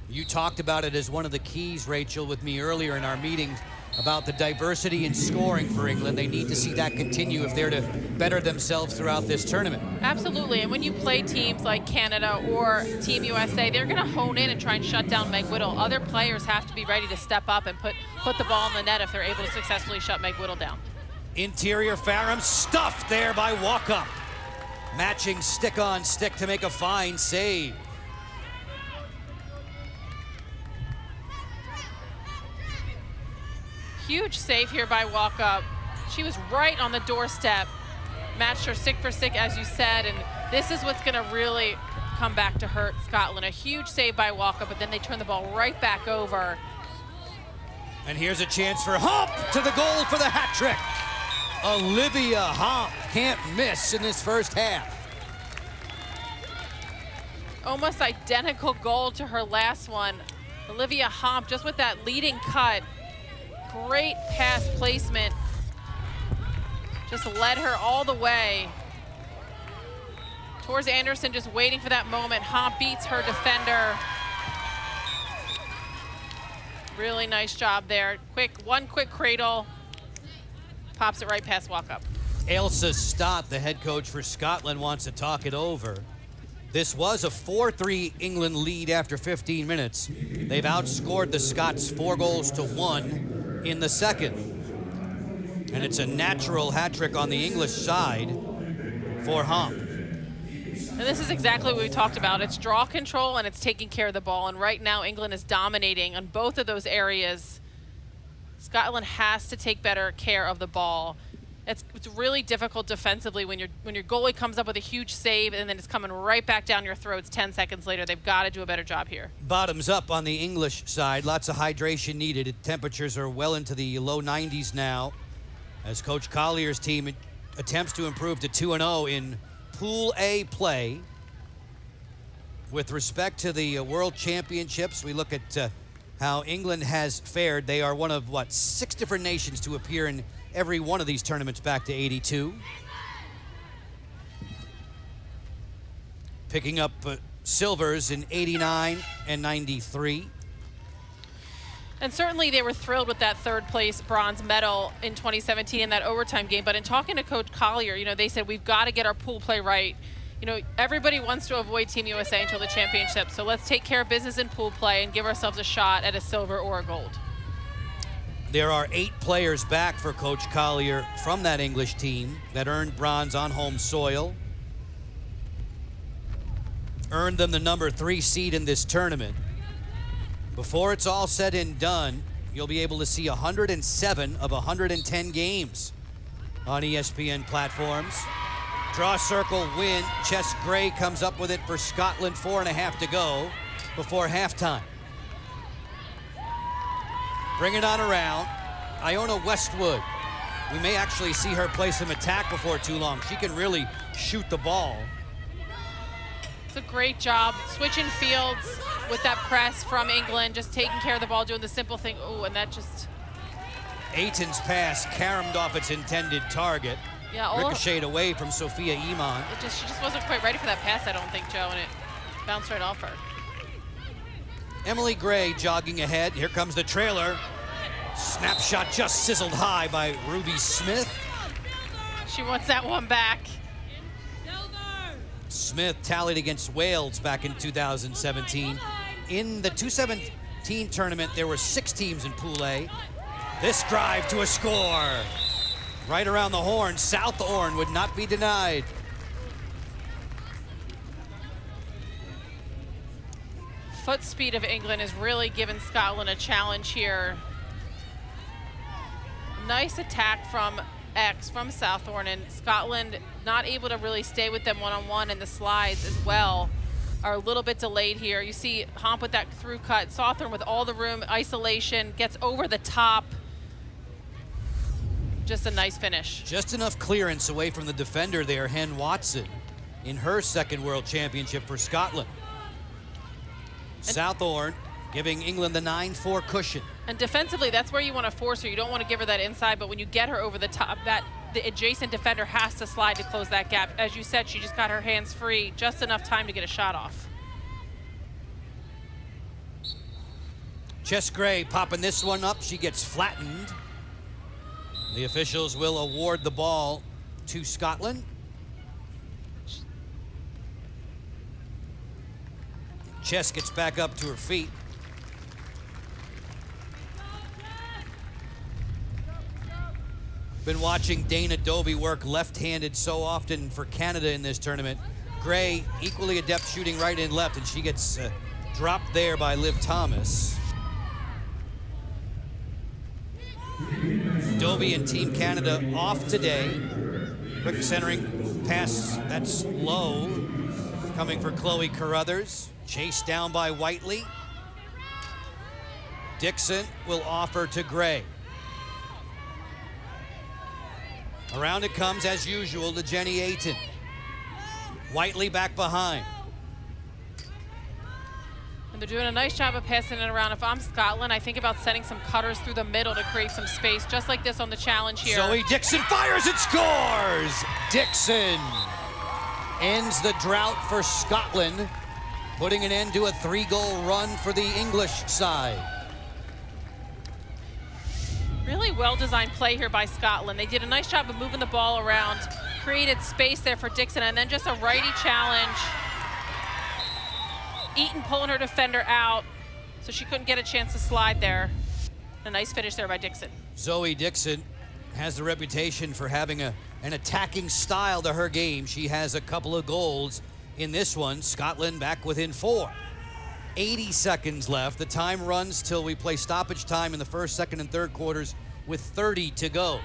Speaker 1: You talked about it as one of the keys, Rachel, with me earlier in our meeting about the diversity in scoring for England. They need to see that continue if they're to better themselves throughout this tournament.
Speaker 2: Absolutely, and when you play teams like Canada or Team USA, they're going to hone in and try and shut down Meg Whittle. Other players have to be ready to step up and put the ball in the net if they're able to successfully shut Meg Whittle down.
Speaker 1: Interior Farham stuffed there by Walkup. Matching stick on stick to make a fine save.
Speaker 2: Huge save here by Walkup. She was right on the doorstep. Matched her stick for stick, as you said, and this is what's going to really come back to hurt Scotland. A huge save by Walkup, but then they turn the ball right back over.
Speaker 1: And here's a chance for Hump to the goal for the hat trick. Olivia Hump can't miss in this first half.
Speaker 2: Almost identical goal to her last one. Olivia Hump just with that leading cut. Great pass placement. Just led her all the way. Tors Anderson just waiting for that moment. Hump beats her defender. Really nice job there. One quick cradle. Pops it right past Walkup.
Speaker 1: Ailsa Stott, the head coach for Scotland, wants to talk it over. This was a 4-3 England lead after 15 minutes. They've outscored the Scots 4-1 in the second. And it's a natural hat trick on the English side for Hump.
Speaker 2: And this is exactly what we talked about. It's draw control and it's taking care of the ball. And right now England is dominating on both of those areas. Scotland has to take better care of the ball. It's really difficult defensively when your goalie comes up with a huge save and then it's coming right back down your throats 10 seconds later. They've got to do a better job here.
Speaker 1: Bottoms up on the English side. Lots of hydration needed. Temperatures are well into the low 90s now as Coach Collier's team attempts to improve to 2-0 in Pool A play. With respect to the World Championships, we look at how England has fared. They are one of, 6 different nations to appear in every one of these tournaments back to 82. Picking up silvers in 89 and 93.
Speaker 2: And certainly they were thrilled with that third place bronze medal in 2017 in that overtime game. But in talking to Coach Collier, you know, they said, we've got to get our pool play right. You know, everybody wants to avoid Team USA until the championship. So let's take care of business in pool play and give ourselves a shot at a silver or a gold.
Speaker 1: There are 8 players back for Coach Collier from that English team that earned bronze on home soil. Earned them the number 3 seed in this tournament. Before it's all said and done, you'll be able to see 107 of 110 games on ESPN platforms. Draw circle win. Chess Gray comes up with it for Scotland. 4.5 to go before halftime. Bring it on around. Iona Westwood. We may actually see her play some attack before too long. She can really shoot the ball.
Speaker 2: It's a great job switching fields with that press from England, just taking care of the ball, doing the simple thing. Oh, and that just...
Speaker 1: Aiton's pass caromed off its intended target.
Speaker 2: Yeah,
Speaker 1: ricocheted away from Sophia Iman.
Speaker 2: She just wasn't quite ready for that pass, I don't think, Joe, and it bounced right off her.
Speaker 1: Emily Gray jogging ahead. Here comes the trailer. Snapshot just sizzled high by Ruby Smith.
Speaker 2: She wants that one back.
Speaker 1: Smith tallied against Wales back in 2017. In the 2017 tournament, there were 6 teams in Pool A. This drive to a score. Right around the horn, South Oran would not be denied.
Speaker 2: Foot speed of England is really giving Scotland a challenge here. Nice attack from from South Oran, and Scotland not able to really stay with them one-on-one, and the slides as well are a little bit delayed here. You see Homp with that through cut. South Oran with all the room, isolation, gets over the top. Just a nice finish.
Speaker 1: Just enough clearance away from the defender there, Hen Watson, in her second World Championship for Scotland. South Oran giving England the 9-4 cushion.
Speaker 2: And defensively, that's where you want to force her. You don't want to give her that inside, but when you get her over the top, the adjacent defender has to slide to close that gap. As you said, she just got her hands free, just enough time to get a shot off.
Speaker 1: Chess Gray popping this one up. She gets flattened. The officials will award the ball to Scotland. Chess gets back up to her feet. Been watching Dana Dobie work left-handed so often for Canada in this tournament. Gray equally adept shooting right and left, and she gets dropped there by Liv Thomas. Dobie and Team Canada off today. Quick centering pass, that's low. Coming for Chloe Carruthers. Chased down by Whiteley. Dixon will offer to Gray. Around it comes, as usual, to Jenny Aiton. Whiteley back behind.
Speaker 2: And they're doing a nice job of passing it around. If I'm Scotland, I think about sending some cutters through the middle to create some space, just like this on the challenge here.
Speaker 1: Zoe Dixon fires and scores! Dixon ends the drought for Scotland, putting an end to a 3-goal run for the English side.
Speaker 2: Really well-designed play here by Scotland. They did a nice job of moving the ball around, created space there for Dixon, and then just a righty challenge. Eaton pulling her defender out, so she couldn't get a chance to slide there. A nice finish there by Dixon.
Speaker 1: Zoe Dixon has the reputation for having an attacking style to her game. She has a couple of goals in this one. Scotland back within 4. 80 seconds left. The time runs till we play stoppage time in the first, second, and third quarters with 30 to go.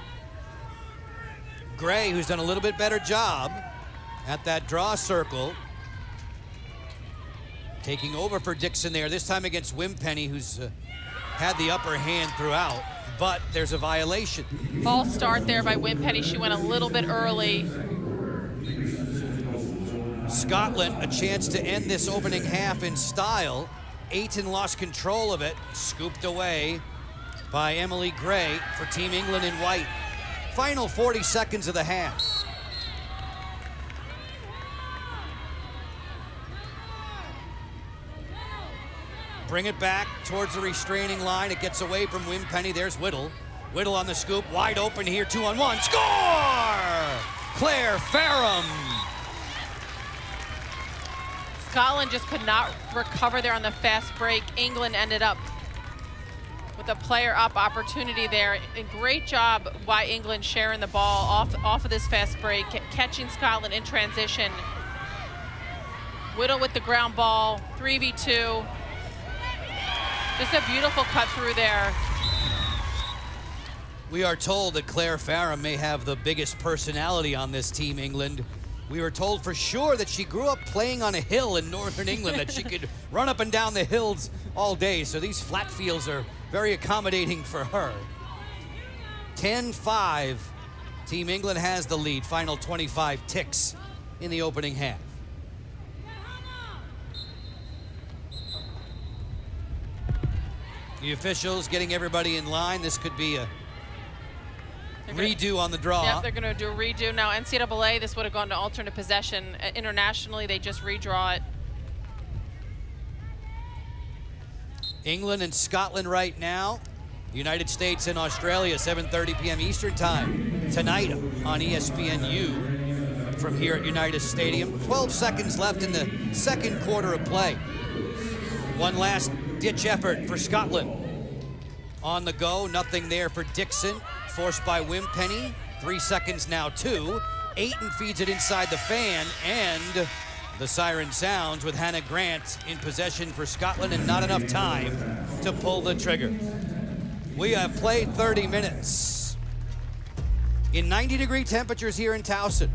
Speaker 1: Gray, who's done a little bit better job at that draw circle, taking over for Dixon there, this time against Wimpenny, who's had the upper hand throughout, but there's a violation.
Speaker 2: False start there by Wimpenny. She went a little bit early.
Speaker 1: Scotland, a chance to end this opening half in style. Aiton lost control of it, scooped away by Emily Gray for Team England in white. final 40 seconds of the half. Bring it back towards the restraining line. It gets away from Wimpenny. There's Whittle. Whittle on the scoop, wide open here, 2-on-1. Score! Claire Farram.
Speaker 2: Scotland just could not recover there on the fast break. England ended up with a player up opportunity there. A great job by England sharing the ball off of this fast break, catching Scotland in transition. Whittle with the ground ball, 3v2. Just a beautiful cut through there.
Speaker 1: We are told that Claire Farram may have the biggest personality on this team, England. We were told for sure that she grew up playing on a hill in northern England, that she could run up and down the hills all day. So these flat fields are very accommodating for her. 10-5. Team England has the lead. Final 25 ticks in the opening half. The officials getting everybody in line. This could be a redo on the draw.
Speaker 2: Yep, they're going to do a redo. Now, NCAA, this would have gone to alternate possession. Internationally, they just redraw it.
Speaker 1: England and Scotland right now. United States and Australia, 7:30 p.m. Eastern Time tonight on ESPNU from here at United Stadium. 12 seconds left in the second quarter of play. One last ditch effort for Scotland. On the go, nothing there for Dixon. Forced by Wimpenny. 3 seconds now, 2. Ayton feeds it inside the fan, and the siren sounds with Hannah Grant in possession for Scotland, and not enough time to pull the trigger. We have played 30 minutes. In 90-degree temperatures here in Towson,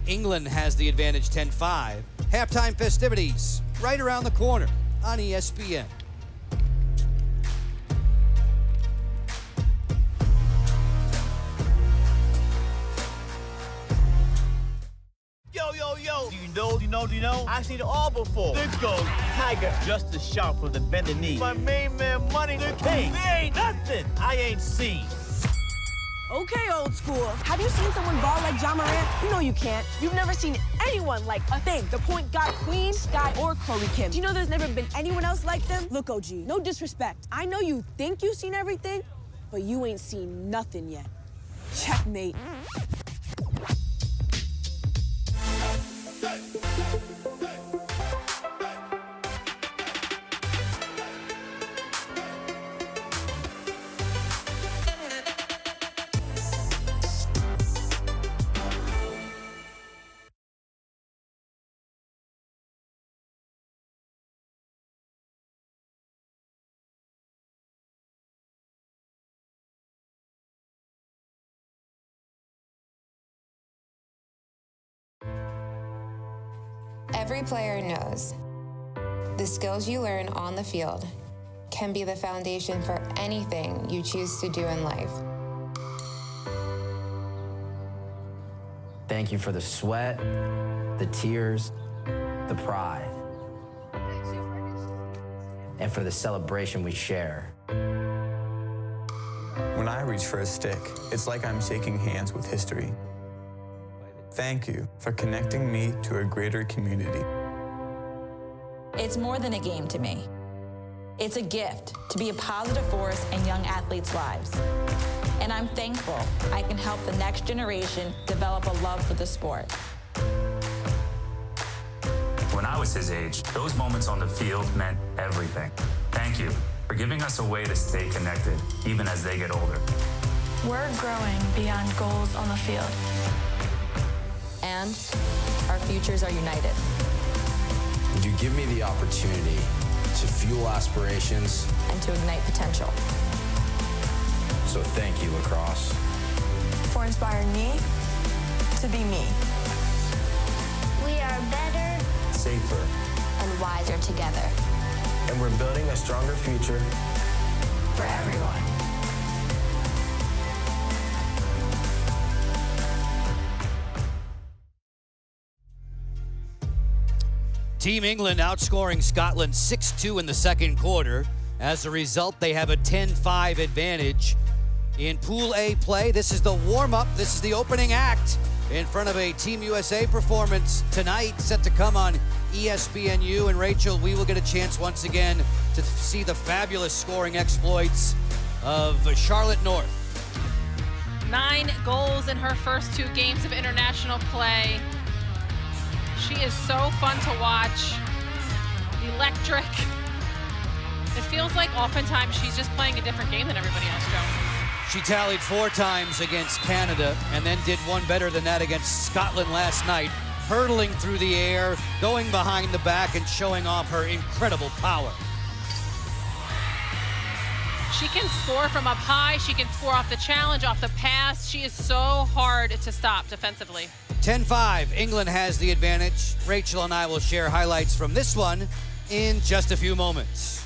Speaker 1: England has the advantage, 10-5. Halftime festivities right around the corner on ESPN.
Speaker 11: Yo, do you know? I've seen it all before. There goes Tiger, just as sharp from the bending knee. My main man, Money the King. There ain't nothing I ain't seen.
Speaker 8: Okay, old school. Have you seen someone ball like Ja Morant? You know you can't. You've never seen anyone like a thing. The point guard queen, Sky, or Chloe Kim. Do you know there's never been anyone else like them? Look, OG, no disrespect. I know you think you've seen everything, but you ain't seen nothing yet. Checkmate.
Speaker 3: Every player knows the skills you learn on the field can be the foundation for anything you choose to do in life.
Speaker 4: Thank you for the sweat, the tears, the pride, and for the celebration we share.
Speaker 5: When I reach for a stick, it's like I'm shaking hands with history. Thank you for connecting me to a greater community.
Speaker 6: It's more than a game to me. It's a gift to be a positive force in young athletes' lives. And I'm thankful I can help the next generation develop a love for the sport.
Speaker 7: When I was his age, those moments on the field meant everything. Thank you for giving us a way to stay connected, even as they get older.
Speaker 9: We're growing beyond goals on the field.
Speaker 6: And our futures are united.
Speaker 4: You give me the opportunity to fuel aspirations
Speaker 6: And to ignite potential.
Speaker 4: So thank you, Lacrosse.
Speaker 8: For inspiring me to be me.
Speaker 9: We are better
Speaker 4: Safer.
Speaker 9: and wiser together.
Speaker 4: And we're building a stronger future for everyone.
Speaker 1: Team England outscoring Scotland 6-2 in the second quarter. As a result, they have a 10-5 advantage In Pool A play, this is the warm-up. This is the opening act in front of a Team USA performance tonight, set to come on ESPNU. And Rachel, we will get a chance once again to see the fabulous scoring exploits of Charlotte North.
Speaker 2: 9 goals in her first 2 games of international play. She is so fun to watch. Electric. It feels like oftentimes she's just playing a different game than everybody else, Joe.
Speaker 1: She tallied 4 times against Canada and then did one better than that against Scotland last night, hurtling through the air, going behind the back, and showing off her incredible power.
Speaker 2: She can score from up high. She can score off the challenge, off the pass. She is so hard to stop defensively.
Speaker 1: 10-5, England has the advantage. Rachel and I will share highlights from this one in just a few moments.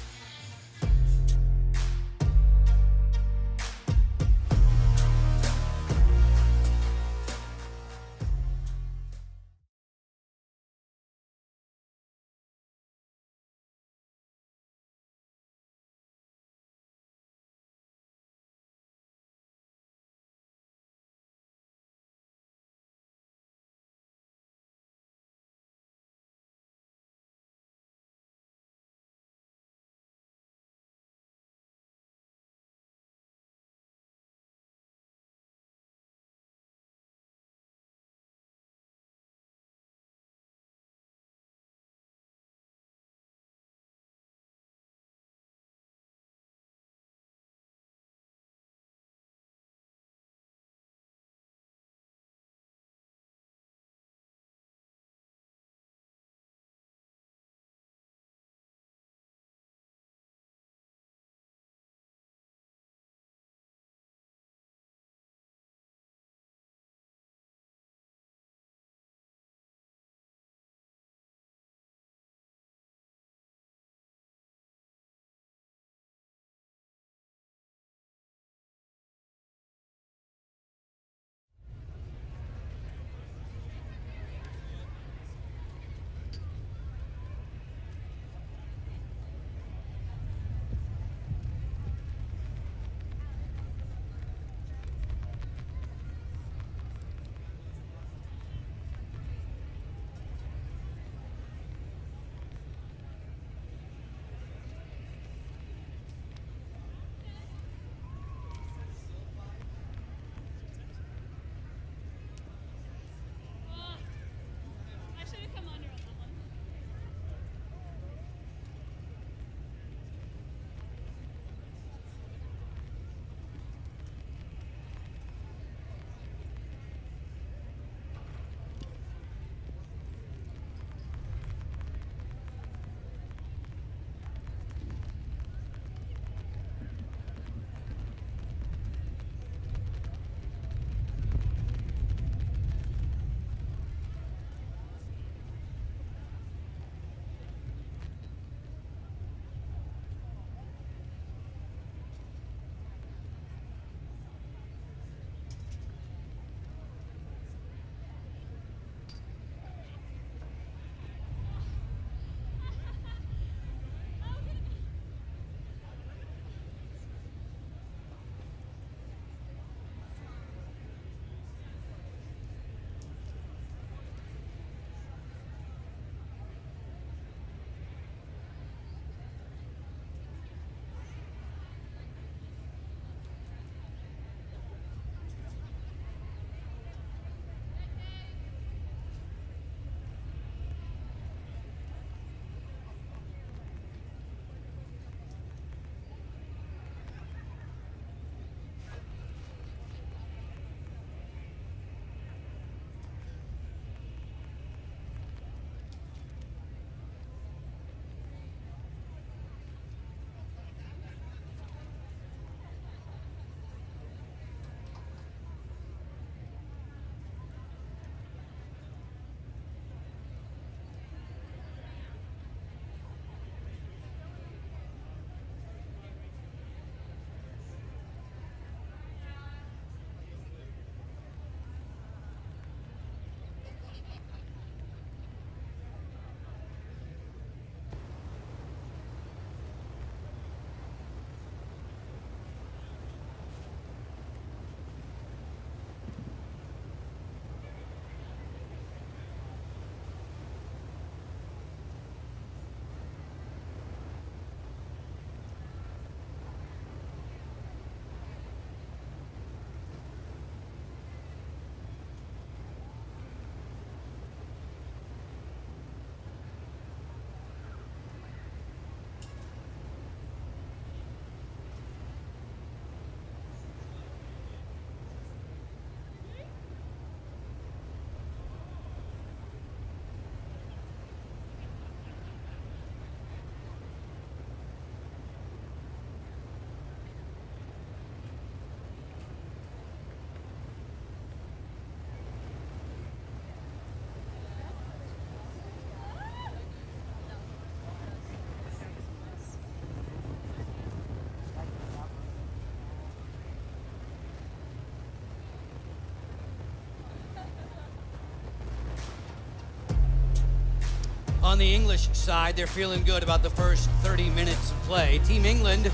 Speaker 1: On the English side, they're feeling good about the first 30 minutes of play. Team England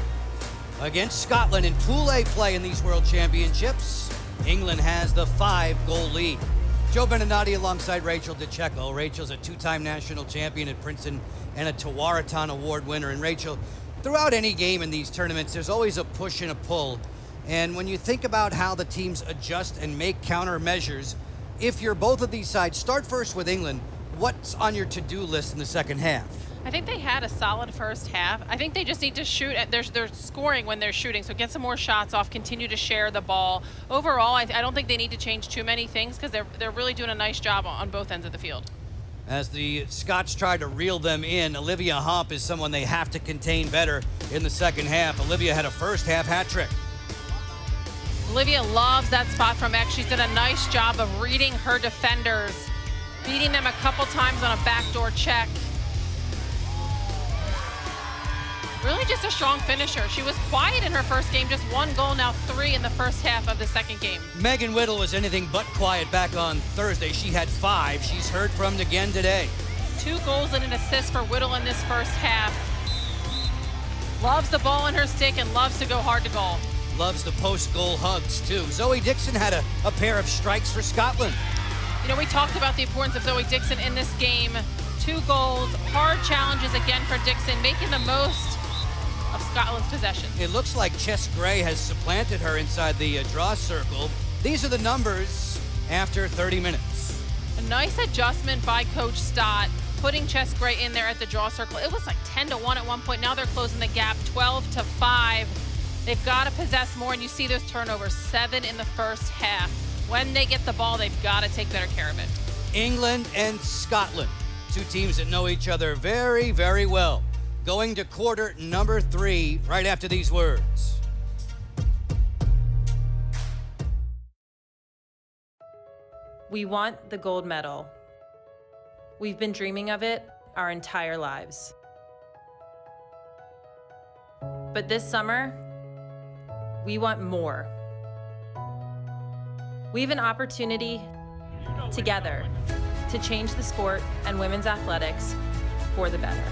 Speaker 1: against Scotland in Pool A play in these World Championships. England has the 5-goal lead. Joe Beninati alongside Rachel DeCecco. Rachel's a 2-time national champion at Princeton and a Tawaraton Award winner. And Rachel, throughout any game in these tournaments, there's always a push and a pull. And when you think about how the teams adjust and make countermeasures, if you're both of these sides, start first with England. What's on your to-do list in the second half?
Speaker 2: I think they had a solid first half. I think they just need to shoot. They're scoring when they're shooting, so get some more shots off, continue to share the ball. Overall, I don't think they need to change too many things because they're really doing a nice job on both ends of the field.
Speaker 1: As the Scots try to reel them in, Olivia Homp is someone they have to contain better in the second half. Olivia had a first half hat trick.
Speaker 2: Olivia loves that spot from X. She's done a nice job of reading her defenders, beating them a couple times on a backdoor check. Really just a strong finisher. She was quiet in her first game, just 1 goal, now 3 in the first half of the second game.
Speaker 1: Megan Whittle was anything but quiet back on Thursday. She had 5. She's heard from again today.
Speaker 2: 2 goals and an assist for Whittle in this first half. Loves the ball in her stick and loves to go hard to goal.
Speaker 1: Loves the post-goal hugs, too. Zoe Dixon had a pair of strikes for Scotland.
Speaker 2: You know, we talked about the importance of Zoe Dixon in this game. 2 goals, hard challenges again for Dixon, making the most of Scotland's possession.
Speaker 1: It looks like Chess Gray has supplanted her inside the draw circle. These are the numbers after 30 minutes.
Speaker 2: A nice adjustment by Coach Stott, putting Chess Gray in there at the draw circle. It was like 10-1 at one point. Now they're closing the gap 12-5. They've got to possess more, and you see those turnovers, 7 in the first half. When they get the ball, they've got to take better care of it.
Speaker 1: England and Scotland, 2 teams that know each other very, very well. Going to quarter number 3 right after these words.
Speaker 12: We want the gold medal. We've been dreaming of it our entire lives. But this summer, we want more. We have an opportunity together to change the sport and women's athletics for the better.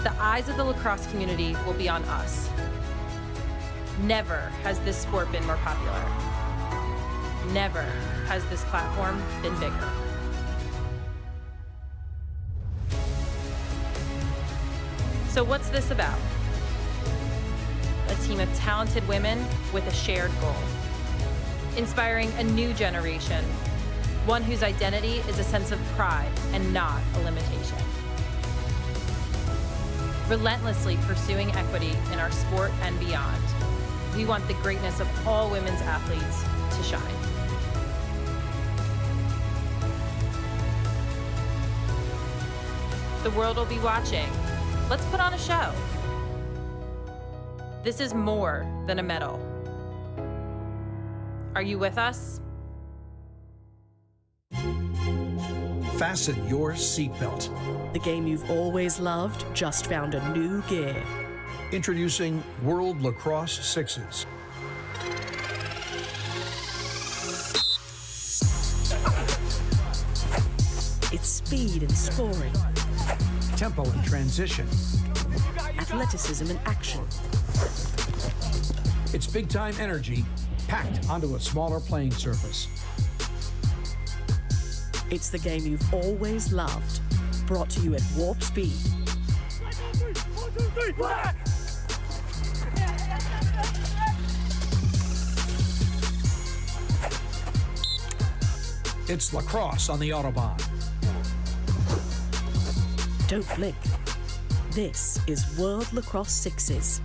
Speaker 12: The eyes of the lacrosse community will be on us. Never has this sport been more popular. Never has this platform been bigger. So what's this about? A team of talented women with a shared goal. Inspiring a new generation, one whose identity is a sense of pride and not a limitation. Relentlessly pursuing equity in our sport and beyond. We want the greatness of all women's athletes to shine. The world will be watching. Let's put on a show. This is more than a medal. Are you with us?
Speaker 13: Fasten your seatbelt.
Speaker 14: The game you've always loved just found a new gear.
Speaker 13: Introducing World Lacrosse Sixes.
Speaker 14: It's speed and scoring.
Speaker 13: Tempo and transition.
Speaker 14: Athleticism and action.
Speaker 13: It's big-time energy packed onto a smaller playing surface.
Speaker 14: It's the game you've always loved, brought to you at warp speed.
Speaker 13: It's lacrosse on the Autobahn.
Speaker 14: Don't blink. This is World Lacrosse Sixes.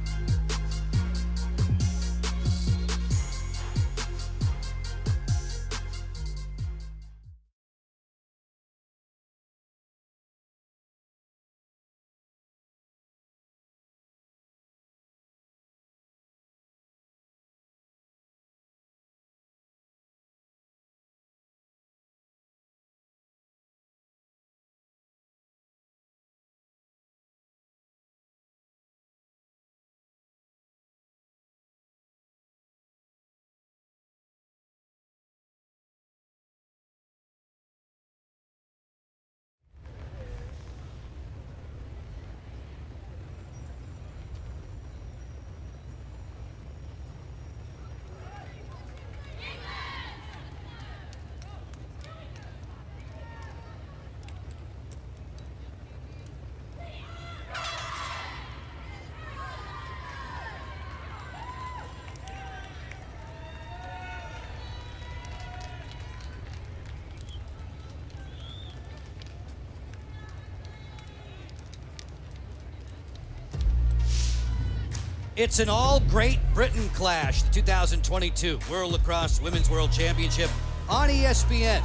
Speaker 1: It's an all-Great Britain clash, the 2022 World Lacrosse Women's World Championship on ESPN.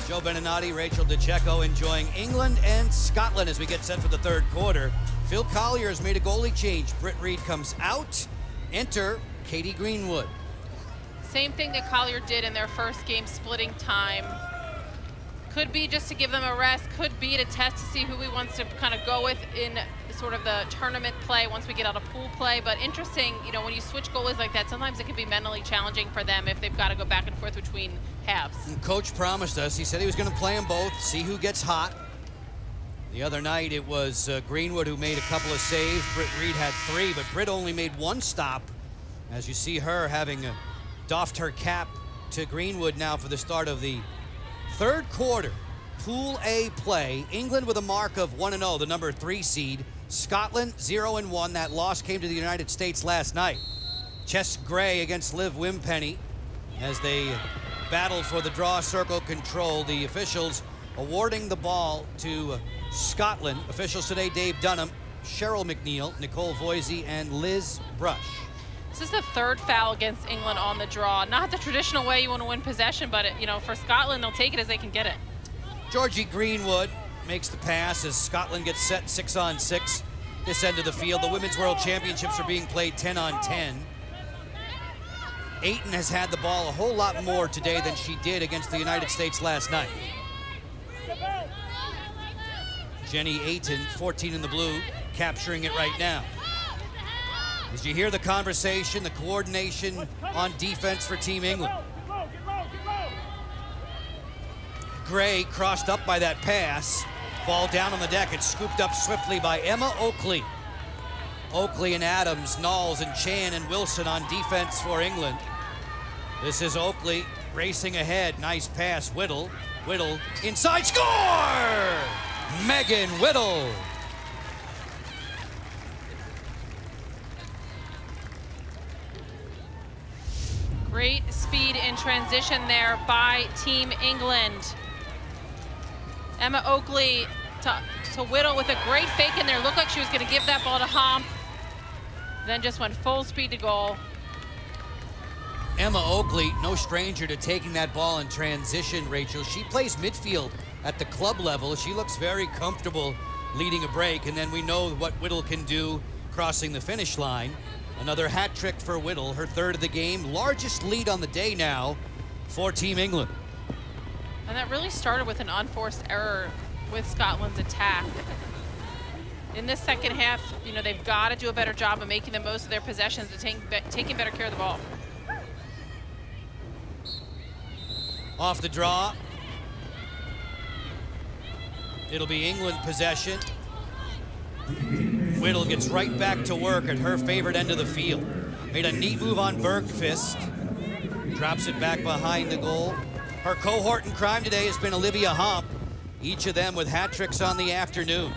Speaker 1: Joe Beninati, Rachel DeCecco enjoying England and Scotland as we get set for the third quarter. Phil Collier has made a goalie change. Britt Reed comes out. Enter Katie Greenwood.
Speaker 2: Same thing that Collier did in their first game, splitting time. Could be just to give them a rest, could be to test to see who he wants to kind of go with in sort of the tournament play once we get out of pool play. But interesting, you know, when you switch goalies like that, sometimes it can be mentally challenging for them if they've got to go back and forth between halves.
Speaker 1: And Coach promised us, he said he was going to play them both, see who gets hot. The other night it was Greenwood who made a couple of saves. Britt Reed had 3, but Britt only made 1 stop. As you see her having doffed her cap to Greenwood now for the start of the third quarter. Pool A play. England with a mark of 1-0, the number 3 seed. Scotland 0-1. That loss came to the United States last night. Chess Gray against Liv Wimpenny as they battle for the draw circle control. The officials awarding the ball to Scotland. Officials today: Dave Dunham, Cheryl McNeil, Nicole Voisey, and Liz Brush.
Speaker 2: This is the 3rd foul against England on the draw. Not the traditional way you want to win possession, but you know, for Scotland, they'll take it as they can get it.
Speaker 1: Georgie Greenwood makes the pass as Scotland gets set 6-on-6 this end of the field. The Women's World Championships are being played 10-on-10. Ayton has had the ball a whole lot more today than she did against the United States last night. Jenny Ayton, 14 in the blue, capturing it right now. As you hear the conversation, the coordination on defense for Team England. Gray crossed up by that pass. Ball down on the deck. It's scooped up swiftly by Emma Oakley. Oakley and Adams, Knowles and Chan and Wilson on defense for England. This is Oakley racing ahead. Nice pass, Whittle. Whittle inside, score! Megan Whittle.
Speaker 2: Great speed in transition there by Team England. Emma Oakley to Whittle with a great fake in there. Looked like she was going to give that ball to Hump. Then just went full speed to goal.
Speaker 1: Emma Oakley, no stranger to taking that ball in transition, Rachel. She plays midfield at the club level. She looks very comfortable leading a break, and then we know what Whittle can do crossing the finish line. Another hat trick for Whittle, her 3rd of the game. Largest lead on the day now for Team England.
Speaker 2: And that really started with an unforced error with Scotland's attack. In this second half, you know, they've got to do a better job of making the most of their possessions and taking better care of the ball.
Speaker 1: Off the draw. It'll be England possession. Whittle gets right back to work at her favorite end of the field. Made a neat move on Bergqvist. Drops it back behind the goal. Her cohort in crime today has been Olivia Hump. Each of them with hat tricks on the afternoon.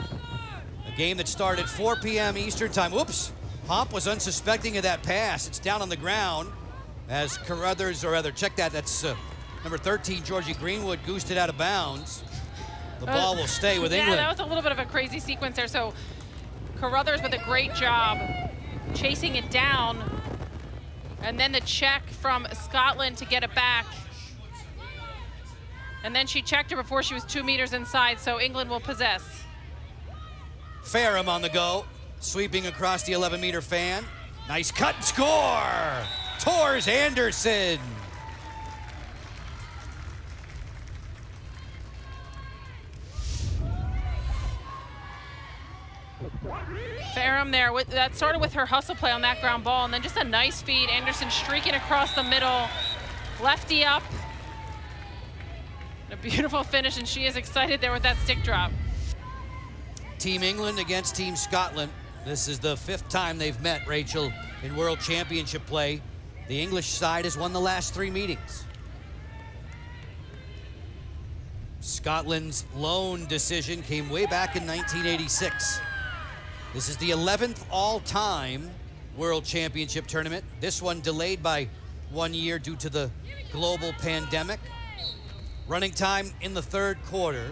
Speaker 1: A game that started 4 p.m. Eastern time. Whoops. Hump was unsuspecting of that pass. It's down on the ground as Carruthers, or rather, check that. That's number 13, Georgie Greenwood, goosed it out of bounds. The ball will stay with England.
Speaker 2: Yeah, that was a little bit of a crazy sequence there. So Carruthers with a great job chasing it down. And then the check from Scotland to get it back. And then she checked her before she was 2 meters inside, so England will possess.
Speaker 1: Farham on the go, sweeping across the 11-meter fan. Nice cut and score! Tors Anderson.
Speaker 2: Farham there, that started with her hustle play on that ground ball, and then just a nice feed. Anderson streaking across the middle, lefty up. A beautiful finish, and she is excited there with that stick drop.
Speaker 1: Team England against Team Scotland. This is the 5th time they've met, Rachel, in World Championship play. The English side has won the last 3 meetings. Scotland's lone decision came way back in 1986. This is the 11th all-time World Championship tournament. This one delayed by 1 year due to the global pandemic. Running time in the 3rd quarter,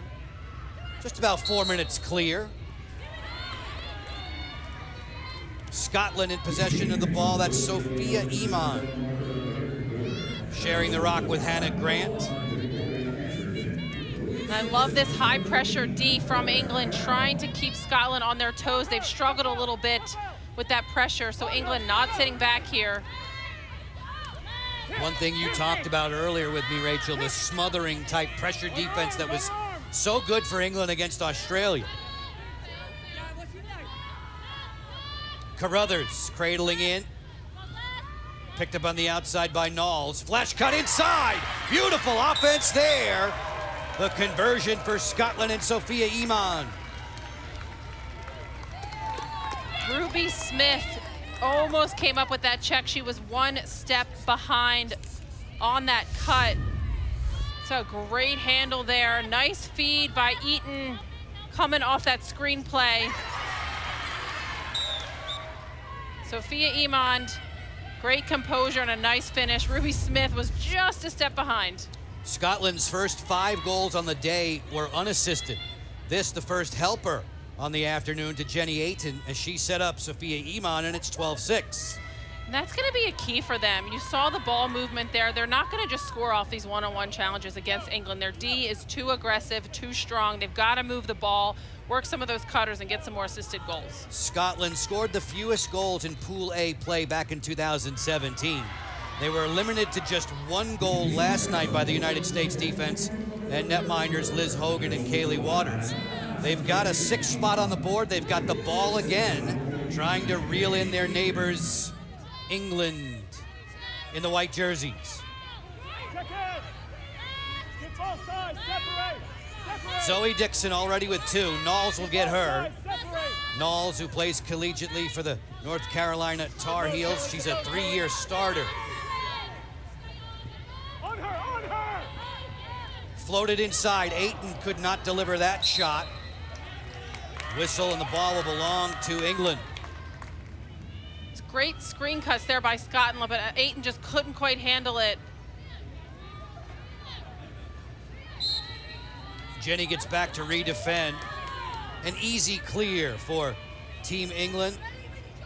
Speaker 1: just about 4 minutes clear. Scotland in possession of the ball. That's Sophia Iman. Sharing the rock with Hannah Grant.
Speaker 2: I love this high pressure D from England, trying to keep Scotland on their toes. They've struggled a little bit with that pressure, so England not sitting back here.
Speaker 1: One thing you talked about earlier with me, Rachel, the smothering type pressure defense that was so good for England against Australia. Carruthers cradling in. Picked up on the outside by Knowles. Flash cut inside. Beautiful offense there. The conversion for Scotland and Sophia Iman.
Speaker 2: Ruby Smith almost came up with that check. She was one step behind on that cut. So great handle there. Nice feed by Eaton coming off that screenplay. Sophia Iman, great composure and a nice finish. Ruby Smith was just a step behind.
Speaker 1: Scotland's first 5 goals on the day were unassisted. This, the first helper on the afternoon to Jenny Ayton as she set up Sophia Iman, and it's 12-6.
Speaker 2: And that's going to be a key for them. You saw the ball movement there. They're not going to just score off these one-on-one challenges against England. Their D is too aggressive, too strong. They've got to move the ball, work some of those cutters, and get some more assisted goals.
Speaker 1: Scotland scored the fewest goals in Pool A play back in 2017. They were limited to just 1 goal last night by the United States defense and netminders Liz Hogan and Kaylee Waters. They've got a 6th spot on the board. They've got the ball again, trying to reel in their neighbors, England, in the white jerseys. Zoe Dixon already with 2. Knowles will get her. Knowles, who plays collegiately for the North Carolina Tar Heels. She's a 3-year starter. Floated inside. Ayton could not deliver that shot. Whistle, and the ball will belong to England.
Speaker 2: It's great screen cuts there by Scotland, but Ayton just couldn't quite handle it.
Speaker 1: Jenny gets back to redefend. An easy clear for Team England.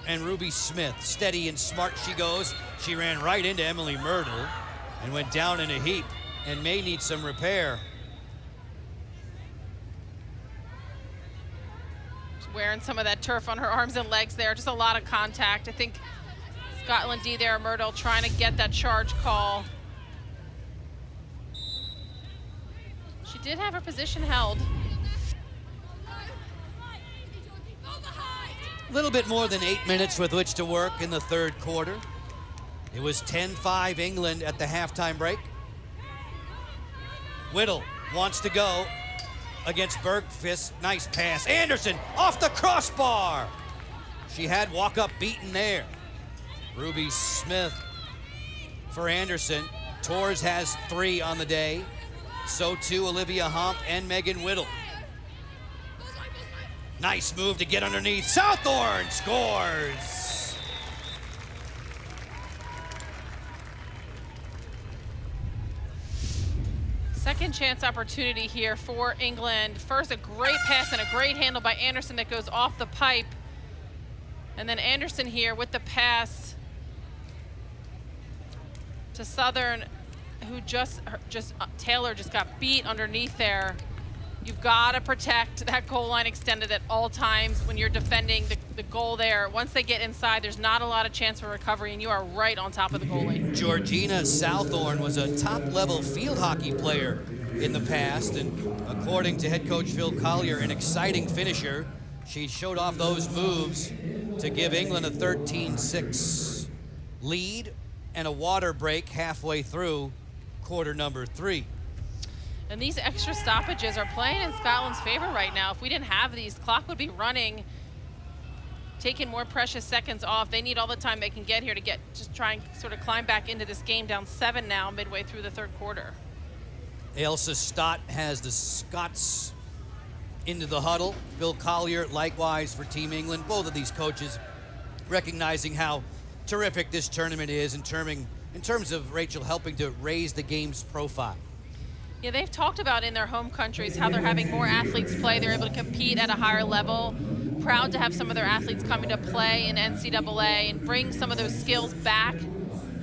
Speaker 1: And Ruby Smith, steady and smart she goes. She ran right into Emily Myrtle and went down in a heap and may need some repair.
Speaker 2: She's wearing some of that turf on her arms and legs there. Just a lot of contact. I think Scotland D there, Myrtle, trying to get that charge call. She did have her position held.
Speaker 1: A little bit more than 8 minutes with which to work in the 3rd quarter. It was 10-5 England at the halftime break. Whittle wants to go against Bergqvist. Nice pass. Anderson off the crossbar. She had walk-up beaten there. Ruby Smith for Anderson. Torres has 3 on the day. So too Olivia Hump and Megan Whittle. Nice move to get underneath. Southorn scores.
Speaker 2: Second chance opportunity here for England. First, a great pass and a great handle by Anderson that goes off the pipe. And then Anderson here with the pass to Southern, who Taylor just got beat underneath there. You've got to protect that goal line extended at all times when you're defending the goal there. Once they get inside, there's not a lot of chance for recovery, and you are right on top of the goalie.
Speaker 1: Georgina Southorn was a top-level field hockey player in the past, and according to head coach Phil Collier, an exciting finisher. She showed off those moves to give England a 13-6 lead and a water break halfway through quarter number 3.
Speaker 2: And these extra stoppages are playing in Scotland's favor right now. If we didn't have these, clock would be running, taking more precious seconds off. They need all the time they can get here to just try and sort of climb back into this game, down 7 now, midway through the 3rd quarter.
Speaker 1: Ailsa Stott has the Scots into the huddle. Bill Collier, likewise for Team England. Both of these coaches recognizing how terrific this tournament is in terms of, Rachel, helping to raise the game's profile.
Speaker 2: Yeah, they've talked about in their home countries how they're having more athletes play. They're able to compete at a higher level. proud to have some of their athletes coming to play in NCAA and bring some of those skills back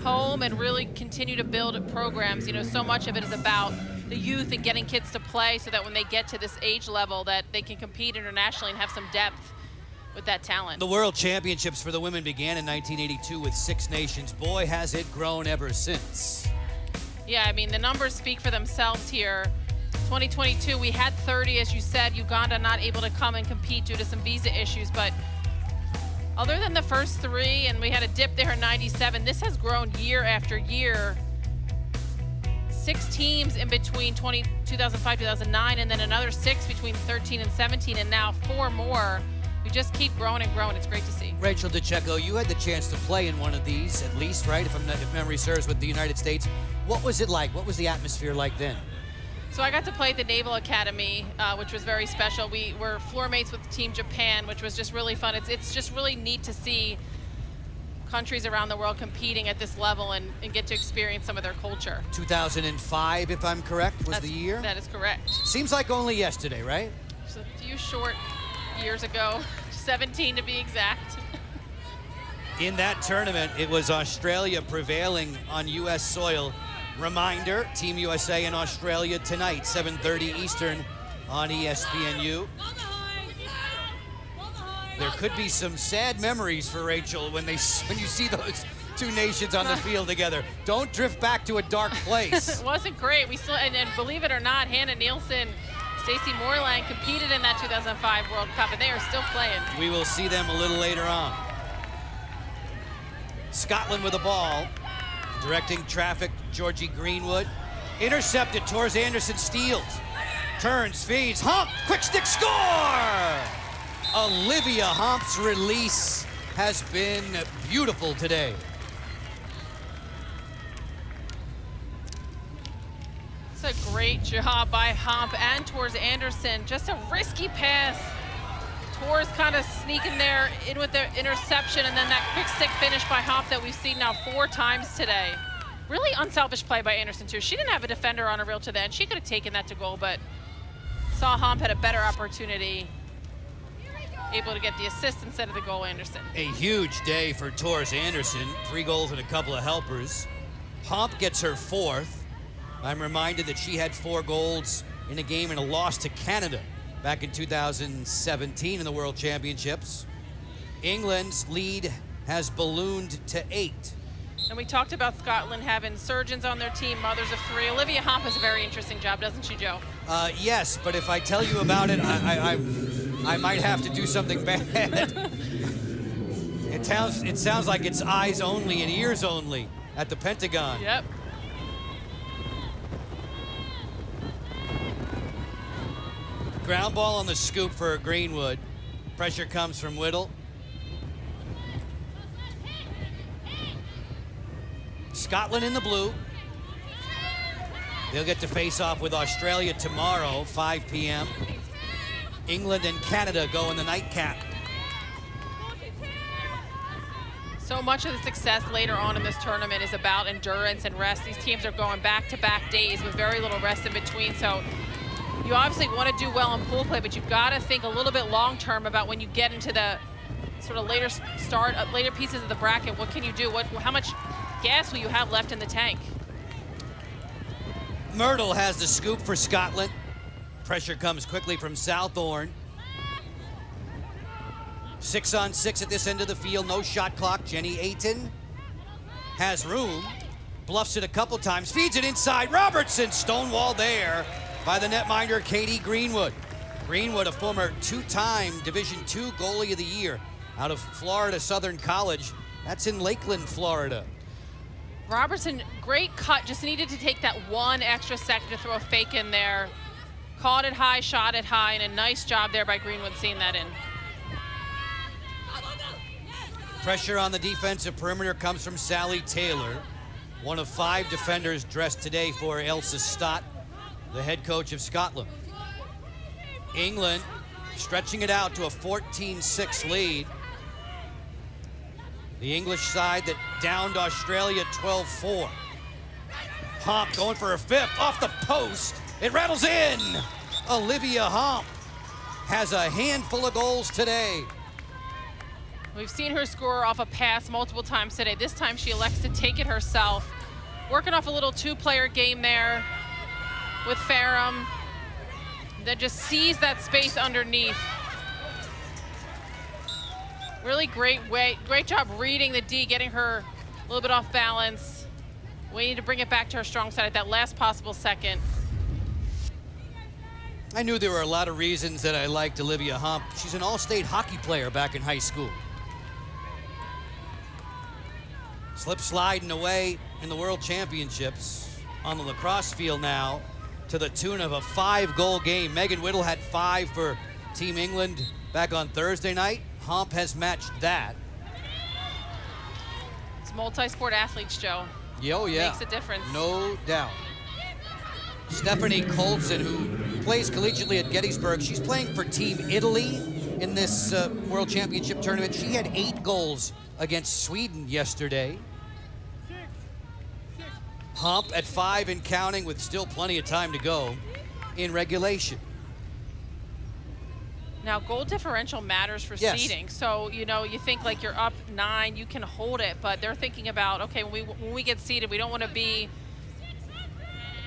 Speaker 2: home and really continue to build programs. You know, so much of it is about the youth and getting kids to play so that when they get to this age level that they can compete internationally and have some depth with that talent.
Speaker 1: The World Championships for the women began in 1982 with 6 nations. Boy, has it grown ever since.
Speaker 2: Yeah, I mean, the numbers speak for themselves here. 2022, we had 30, as you said. Uganda not able to come and compete due to some visa issues, but other than the first 3, and we had a dip there in 97, this has grown year after year. 6 teams in between 2005, 2009, and then another 6 between 13 and 17, and now 4 more. We just keep growing and growing. It's great to see.
Speaker 1: Rachel DeCecco, you had the chance to play in one of these, at least, right? If memory serves, with the United States. What was it like? What was the atmosphere like then?
Speaker 2: So I got to play at the Naval Academy, which was very special. We were floor mates with Team Japan, which was just really fun. It's just really neat to see countries around the world competing at this level and get to experience some of their culture.
Speaker 1: 2005, if I'm correct, was the year?
Speaker 2: That is correct.
Speaker 1: Seems like only yesterday, right?
Speaker 2: Just a few short years ago, 17 to be exact.
Speaker 1: In that tournament, it was Australia prevailing on U.S. soil. Reminder, Team USA and Australia tonight, 7:30 Eastern on ESPNU. There could be some sad memories for Rachel when you see those 2 nations on the field together. Don't drift back to a dark place.
Speaker 2: It wasn't great. We still, and believe it or not, Hannah Nielsen, Stacey Moorland competed in that 2005 World Cup, and they are still playing.
Speaker 1: We will see them a little later on. Scotland with the ball. Directing traffic, Georgie Greenwood. Intercepted, Tors Anderson steals. Turns, feeds, Hump, quick stick score! Olivia Hump's release has been beautiful today.
Speaker 2: It's a great job by Hump and Tors Anderson. Just a risky pass. Tors kind of sneaking there in with the interception, and then that quick stick finish by Hump that we've seen now 4 times today. Really unselfish play by Anderson too. She didn't have a defender on her reel to the end. She could have taken that to goal, but saw Hump had a better opportunity. Able to get the assist instead of the goal, Anderson.
Speaker 1: A huge day for Tors Anderson. 3 goals and a couple of helpers. Hump gets her 4th. I'm reminded that she had 4 goals in a game and a loss to Canada back in 2017 in the World Championships. England's lead has ballooned to 8.
Speaker 2: And we talked about Scotland having surgeons on their team, mothers of 3. Olivia Hump has a very interesting job, doesn't she, Joe?
Speaker 1: Yes, but if I tell you about it, I might have to do something bad. It sounds like it's eyes only and ears only at the Pentagon.
Speaker 2: Yep.
Speaker 1: Ground ball on the scoop for Greenwood. Pressure comes from Whittle. Scotland in the blue. They'll get to face off with Australia tomorrow, 5 p.m. England and Canada go in the nightcap.
Speaker 2: So much of the success later on in this tournament is about endurance and rest. These teams are going back-to-back days with very little rest in between. So you obviously want to do well in pool play, but you've got to think a little bit long-term about when you get into the sort of later pieces of the bracket. What can you do? How much gas will you have left in the tank?
Speaker 1: Myrtle has the scoop for Scotland. Pressure comes quickly from Southorn. 6-on-6 at this end of the field, no shot clock. Jenny Ayton has room, bluffs it a couple times, feeds it inside. Robertson, stonewall there by the netminder Katie Greenwood. Greenwood, a former 2-time Division II Goalie of the Year out of Florida Southern College. That's in Lakeland, Florida.
Speaker 2: Robertson, great cut, just needed to take that 1 extra second to throw a fake in there. Caught it high, shot it high, and a nice job there by Greenwood seeing that in.
Speaker 1: Pressure on the defensive perimeter comes from Sally Taylor, one of 5 defenders dressed today for Elsa Stott, the head coach of Scotland. England stretching it out to a 14-6 lead. The English side that downed Australia 12-4. Hump going for her 5th off the post. It rattles in. Olivia Hump has a handful of goals today.
Speaker 2: We've seen her score off a pass multiple times today. This time she elects to take it herself. Working off a little two-player game there with Ferrum. Then just sees that space underneath. Really great job reading the D, getting her a little bit off balance. Waiting to bring it back to her strong side at that last possible second.
Speaker 1: I knew there were a lot of reasons that I liked Olivia Hump. She's an all-state hockey player back in high school. Slip sliding away in the World Championships on the lacrosse field now to the tune of a 5-goal game. Megan Whittle had 5 for Team England back on Thursday night. Hump has matched that.
Speaker 2: It's multi-sport athletes, Joe.
Speaker 1: Oh, yeah.
Speaker 2: Makes a difference.
Speaker 1: No doubt. Stephanie Colson, who plays collegiately at Gettysburg, she's playing for Team Italy in this World Championship tournament. She had 8 goals against Sweden yesterday. Hump at 5 and counting with still plenty of time to go in regulation.
Speaker 2: Now, goal differential matters for seeding. So, you know, you think like you're up 9, you can hold it, but they're thinking about, okay, when we get seeded, we don't want to be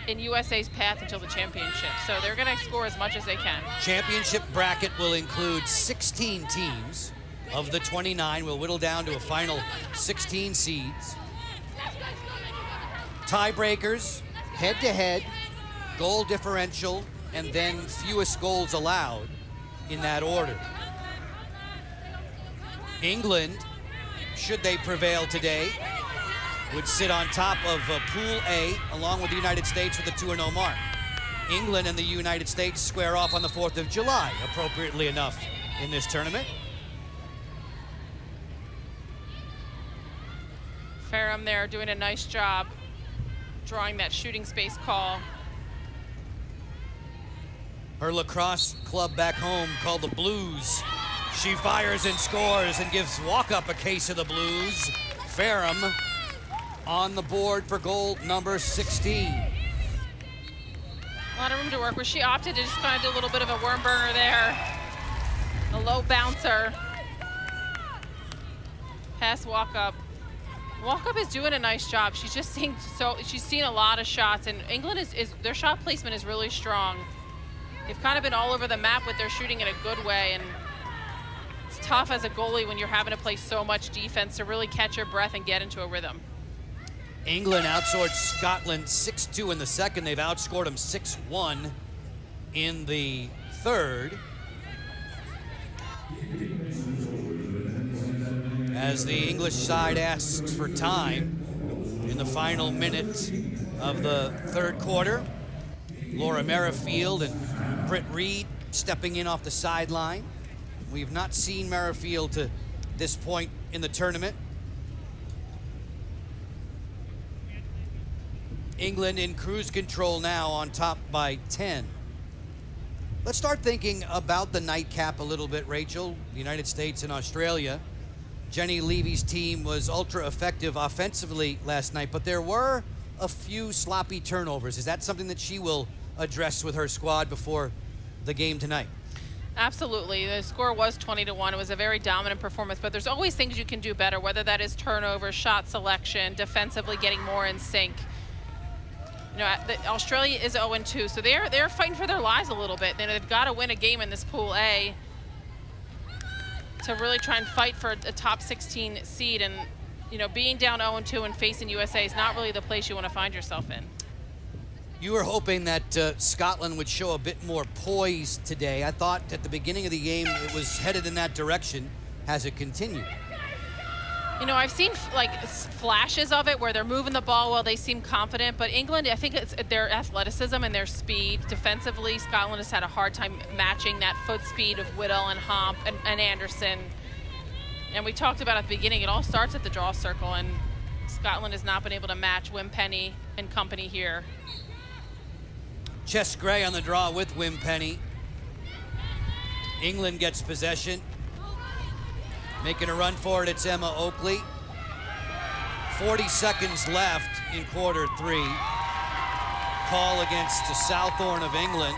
Speaker 2: in USA's path until the championship. So they're going to score as much as they can.
Speaker 1: Championship bracket will include 16 teams. Of the 29, we'll whittle down to a final 16 seeds. Tiebreakers, head-to-head, goal differential, and then fewest goals allowed in that order. England, should they prevail today, would sit on top of Pool A along with the United States with a 2-0 mark. England and the United States square off on the 4th of July, appropriately enough, in this tournament.
Speaker 2: Ferrum there doing a nice job drawing that shooting space call.
Speaker 1: Her lacrosse club back home called the Blues. She fires and scores and gives Walkup a case of the Blues. Ferrum on the board for goal number 16.
Speaker 2: A lot of room to work with. She opted to just kind of do a little bit of a worm burner there. A low bouncer. Pass Walkup. Walkup is doing a nice job. She's just seeing she's seen a lot of shots, and England is their shot placement is really strong. They've kind of been all over the map with their shooting in a good way, and it's tough as a goalie when you're having to play so much defense to really catch your breath and get into a rhythm.
Speaker 1: England outscored Scotland 6-2 in the second. They've outscored them 6-1 in the third. As the English side asks for time in the final minute of the third quarter. Laura Merrifield and Britt Reed stepping in off the sideline. We've not seen Merrifield to this point in the tournament. England in cruise control now, on top by 10. Let's start thinking about the nightcap a little bit, Rachel. The United States and Australia. Jenny Levy's team was ultra effective offensively last night, but there were a few sloppy turnovers. Is that something that she will address with her squad before the game tonight?
Speaker 2: Absolutely. The score was 20-1. It was a very dominant performance, but there's always things you can do better, whether that is turnover, shot selection, defensively getting more in sync. You know, Australia is 0-2, so they're fighting for their lives a little bit. They've got to win a game in this Pool A to really try and fight for a top 16 seed. And, you know, being down 0-2 and facing USA is not really the place you want to find yourself in.
Speaker 1: You were hoping that Scotland would show a bit more poise today. I thought at the beginning of the game it was headed in that direction. Has it continued?
Speaker 2: You know, I've seen like flashes of it where they're moving the ball well, they seem confident, but England, I think it's their athleticism and their speed. Defensively, Scotland has had a hard time matching that foot speed of Whittle and Hump and Anderson. And we talked about at the beginning, it all starts at the draw circle, and Scotland has not been able to match Wimpenny and company here.
Speaker 1: Chess Gray on the draw with Wimpenny. England gets possession. Making a run for it, it's Emma Oakley. 40 seconds left in quarter 3. Call against the Southorn of England.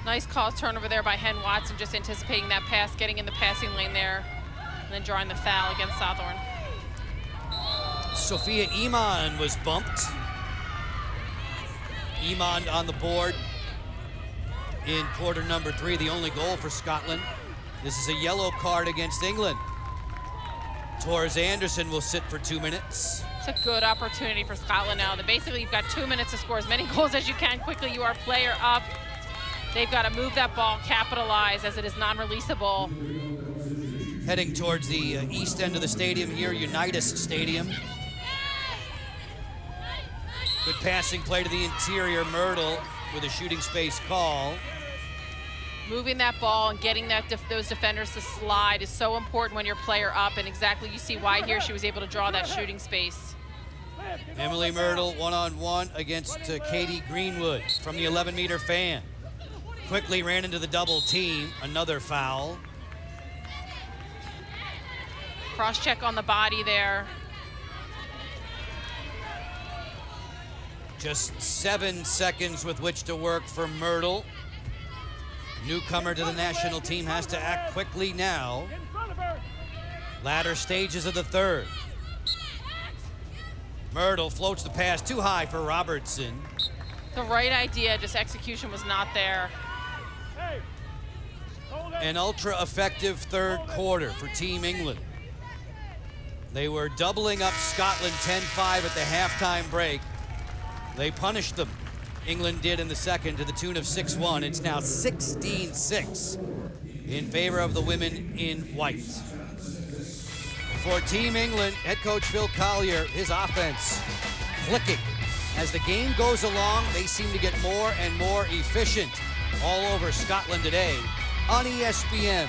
Speaker 2: Nice cause turnover there by Hen Watson, just anticipating that pass, getting in the passing lane there, and then drawing the foul against Southorn.
Speaker 1: Sophia Iman was bumped. Iman on the board in quarter number 3, the only goal for Scotland. This is a yellow card against England. Torres Anderson will sit for 2 minutes.
Speaker 2: It's a good opportunity for Scotland now. Basically, you've got 2 minutes to score as many goals as you can quickly. You are player up. They've got to move that ball, capitalize, as it is non-releasable.
Speaker 1: Heading towards the east end of the stadium here, Unitas Stadium. Good passing play to the interior, Myrtle with a shooting space call.
Speaker 2: Moving that ball and getting those defenders to slide is so important when you're player up, and exactly you see why here she was able to draw that shooting space.
Speaker 1: Emily Myrtle one-on-one against Katie Greenwood from the 11-meter fan. Quickly ran into the double team, another foul.
Speaker 2: Cross check on the body there.
Speaker 1: Just 7 seconds with which to work for Myrtle. Newcomer to the national team has to act quickly now. Latter stages of the third. Myrtle floats the pass too high for Robertson.
Speaker 2: The right idea, just execution was not there.
Speaker 1: An ultra-effective third quarter for Team England. They were doubling up Scotland 10-5 at the halftime break. They punished them. England did in the second to the tune of 6-1. It's now 16-6 in favor of the women in white. For Team England, head coach Phil Collier, his offense clicking. As the game goes along, they seem to get more and more efficient all over Scotland today on ESPN.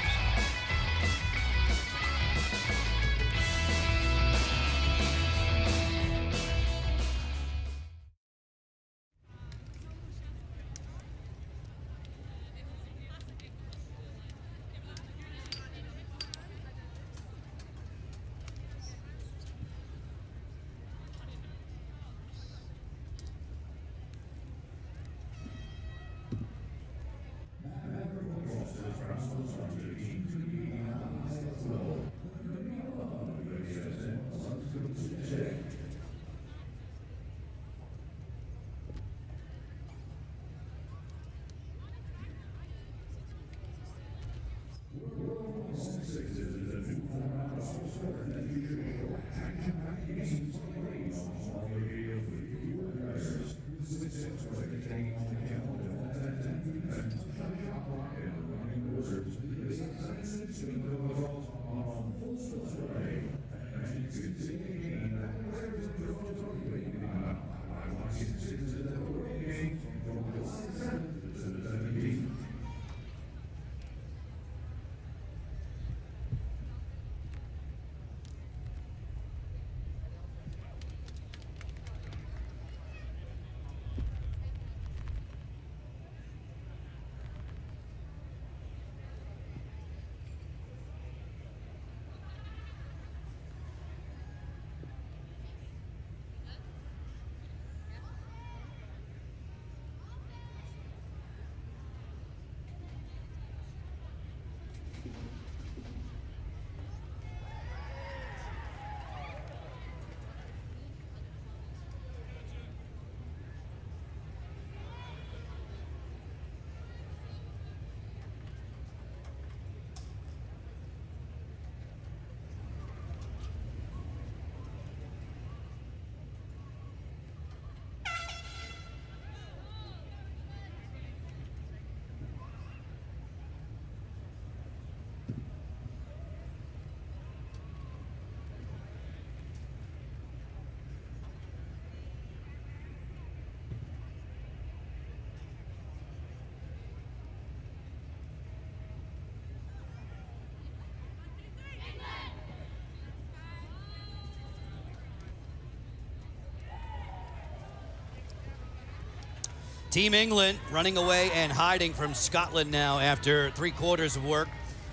Speaker 1: Team England running away and hiding from Scotland now after 3 quarters of work.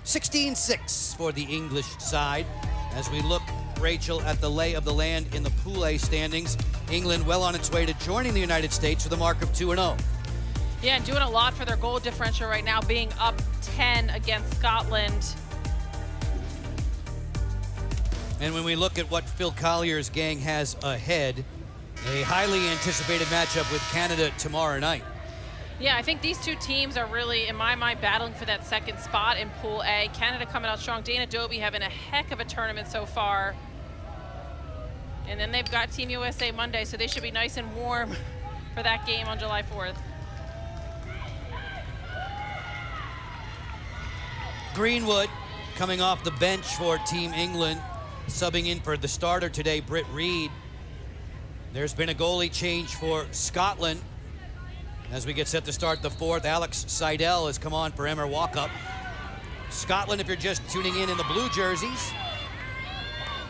Speaker 1: 16-6 for the English side. As we look, Rachel, at the lay of the land in the Pool A standings, England well on its way to joining the United States with a mark of 2-0.
Speaker 2: Yeah, and doing a lot for their goal differential right now, being up 10 against Scotland.
Speaker 1: And when we look at what Phil Collier's gang has ahead, a highly anticipated matchup with Canada tomorrow night.
Speaker 2: Yeah, I think these two teams are really, in my mind, battling for that second spot in Pool A. Canada coming out strong. Dana Dobie having a heck of a tournament so far. And then they've got Team USA Monday, so they should be nice and warm for that game on July 4th.
Speaker 1: Greenwood coming off the bench for Team England, subbing in for the starter today, Britt Reid. There's been a goalie change for Scotland. As we get set to start the fourth, Alex Seidel has come on for Emmer Walkup. Scotland, if you're just tuning in the blue jerseys.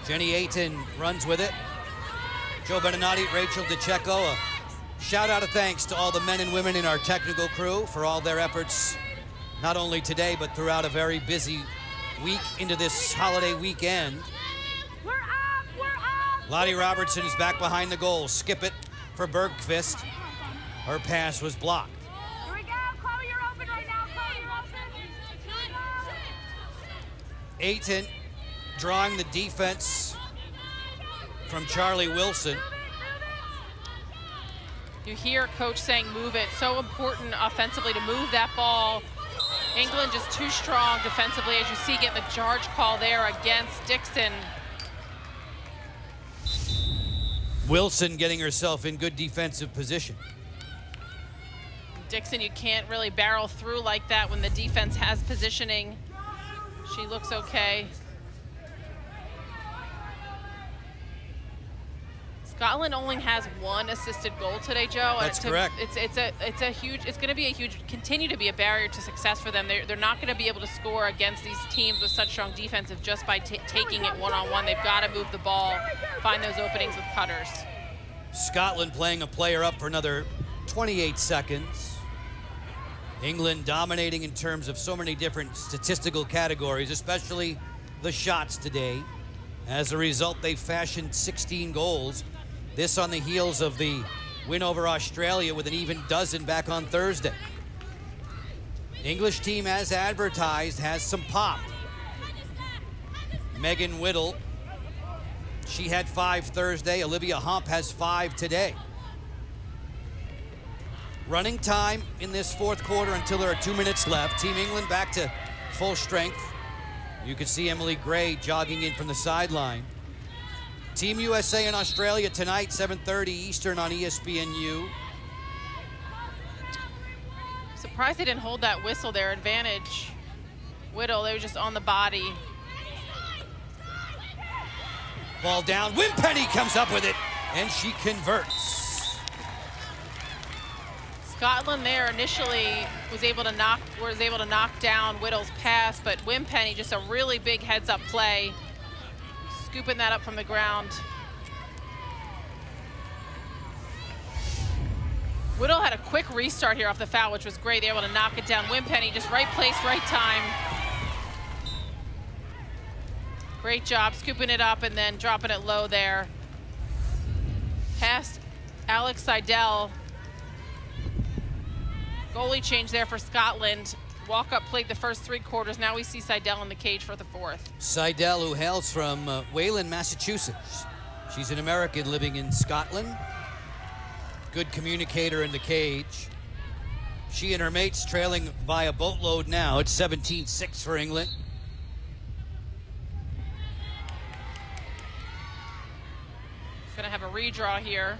Speaker 1: Jenny Ayton runs with it. Joe Beninati, Rachel DeCecco. A shout out of thanks to all the men and women in our technical crew for all their efforts, not only today, but throughout a very busy week into this holiday weekend. Lottie Robertson is back behind the goal. Skip it for Bergqvist. Her pass was blocked.
Speaker 15: Here we go. Chloe, you're open right now. Chloe, you're open.
Speaker 1: Ayton drawing the defense from Charlie Wilson.
Speaker 2: You hear coach saying move it. So important offensively to move that ball. England just too strong defensively, as you see, getting the charge call there against Dixon.
Speaker 1: Wilson getting herself in good defensive position.
Speaker 2: Dixon, you can't really barrel through like that when the defense has positioning. She looks okay. Scotland only has one assisted goal today, Joe.
Speaker 1: That's correct.
Speaker 2: It's going to be a huge, continue to be a barrier to success for them. They're not going to be able to score against these teams with such strong defensive just by taking it one-on-one. They've got to move the ball, find those openings with cutters.
Speaker 1: Scotland playing a player up for another 28 seconds. England dominating in terms of so many different statistical categories, especially the shots today. As a result, they fashioned 16 goals. This on the heels of the win over Australia with an even dozen back on Thursday. English team, as advertised, has some pop. Megan Whittle, she had 5 Thursday. Olivia Hump has 5 today. Running time in this fourth quarter until there are 2 minutes left. Team England back to full strength. You can see Emily Gray jogging in from the sideline. Team USA and Australia tonight, 7:30 Eastern on ESPNU.
Speaker 2: Surprised they didn't hold that whistle there. Advantage. Whittle, they were just on the body.
Speaker 1: Ball down. Wimpenny comes up with it, and she converts.
Speaker 2: Scotland there initially was able to knock down Whittle's pass, but Wimpenny, just a really big heads-up play, scooping that up from the ground. Whittle had a quick restart here off the foul, which was great. They were able to knock it down. Wimpenny, just right place, right time. Great job scooping it up and then dropping it low there. Past Alex Seidel. Goalie change there for Scotland. Walkup played the first 3 quarters. Now we see Seidel in the cage for the fourth.
Speaker 1: Seidel, who hails from Wayland, Massachusetts. She's an American living in Scotland. Good communicator in the cage. She and her mates trailing by a boatload now. It's 17-6 for England.
Speaker 2: Gonna have a redraw here.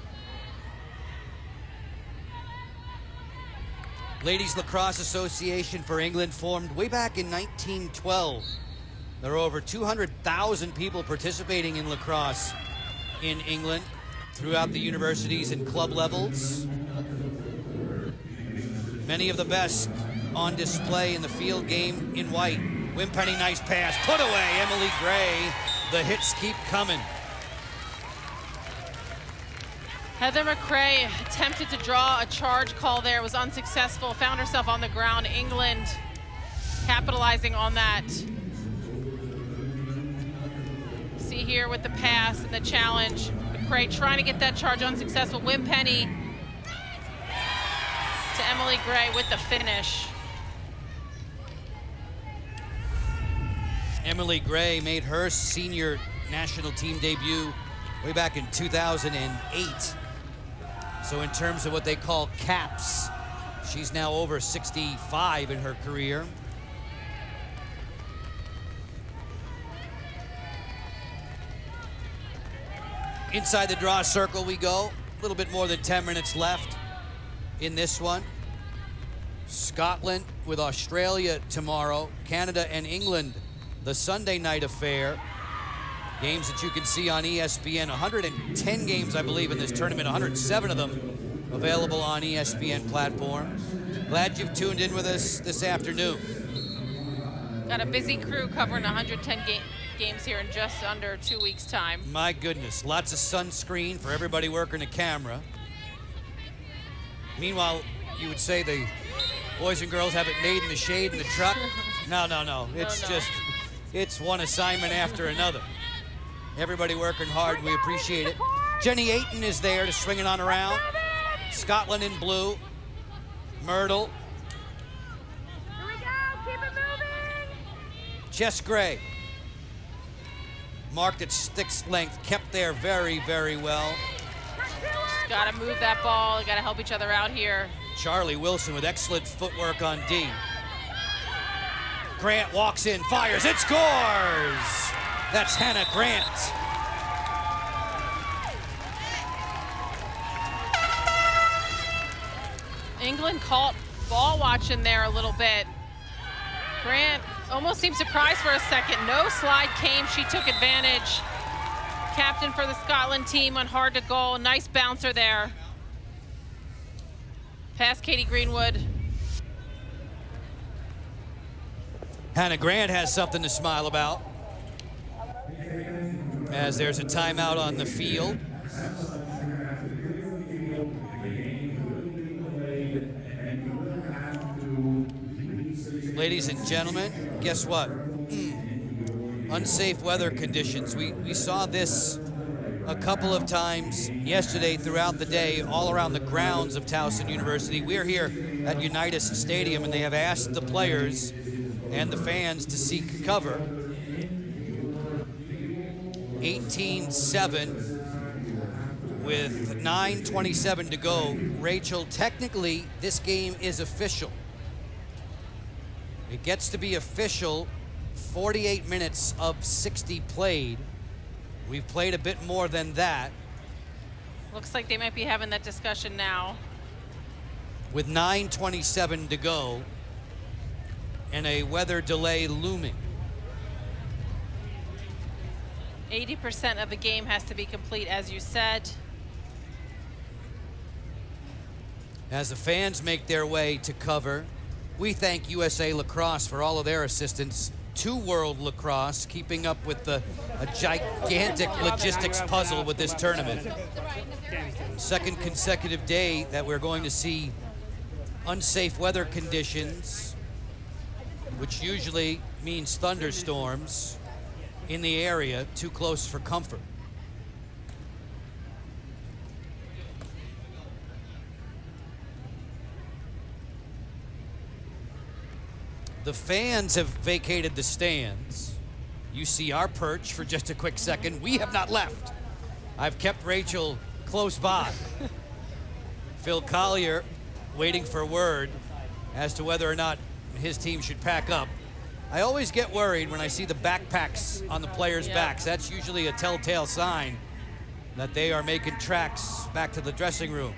Speaker 1: Ladies Lacrosse Association for England formed way back in 1912. There are over 200,000 people participating in lacrosse in England throughout the universities and club levels. Many of the best on display in the field game in white. Wimpenny, nice pass, put away, Emily Gray. The hits keep coming.
Speaker 2: Heather McRae attempted to draw a charge call there, was unsuccessful, found herself on the ground. England capitalizing on that. See here with the pass and the challenge. McRae trying to get that charge, unsuccessful. Wimpenny to Emily Gray with the finish.
Speaker 1: Emily Gray made her senior national team debut way back in 2008. So in terms of what they call caps, she's now over 65 in her career. Inside the draw circle we go. A little bit more than 10 minutes left in this one. Scotland with Australia tomorrow. Canada and England, the Sunday night affair. Games that you can see on ESPN. 110 games, I believe, in this tournament. 107 of them available on ESPN platforms. Glad you've tuned in with us this afternoon.
Speaker 2: Got a busy crew covering 110 games here in just under 2 weeks' time.
Speaker 1: My goodness, lots of sunscreen for everybody working the camera. Meanwhile, you would say the boys and girls have it made in the shade in the truck. No. It's one assignment after another. Everybody working hard, we appreciate it. Jenny Ayton is there to swing it on around. Scotland in blue. Myrtle.
Speaker 15: Here we go, keep it moving.
Speaker 1: Jess Gray. Marked at stick's length, kept there very, very well.
Speaker 2: Got to move that ball, got to help each other out here.
Speaker 1: Charlie Wilson with excellent footwork on D. Grant walks in, fires, it scores! That's Hannah Grant.
Speaker 2: England caught ball watching there a little bit. Grant almost seemed surprised for a second. No slide came, she took advantage. Captain for the Scotland team on hard to goal. Nice bouncer there. Past Katie Greenwood.
Speaker 1: Hannah Grant has something to smile about, as there's a timeout on the field. Ladies and gentlemen, guess what? Unsafe weather conditions. We saw this a couple of times yesterday throughout the day, all around the grounds of Towson University. We're here at Unitas Stadium, and they have asked the players and the fans to seek cover. 18-7 with 9:27 to go. Rachel, technically, this game is official. It gets to be official 48 minutes of 60 played. We've played a bit more than that.
Speaker 2: Looks like they might be having that discussion now.
Speaker 1: With 9:27 to go and a weather delay looming.
Speaker 2: 80% of the game has to be complete, as you said.
Speaker 1: As the fans make their way to cover, we thank USA Lacrosse for all of their assistance to World Lacrosse, keeping up with a gigantic logistics puzzle with this tournament. Second consecutive day that we're going to see unsafe weather conditions, which usually means thunderstorms in the area, too close for comfort. The fans have vacated the stands. You see our perch for just a quick second. We have not left. I've kept Rachel close by. Phil Collier waiting for word as to whether or not his team should pack up. I always get worried when I see the backpacks on the players' backs. That's usually a telltale sign that they are making tracks back to the dressing room.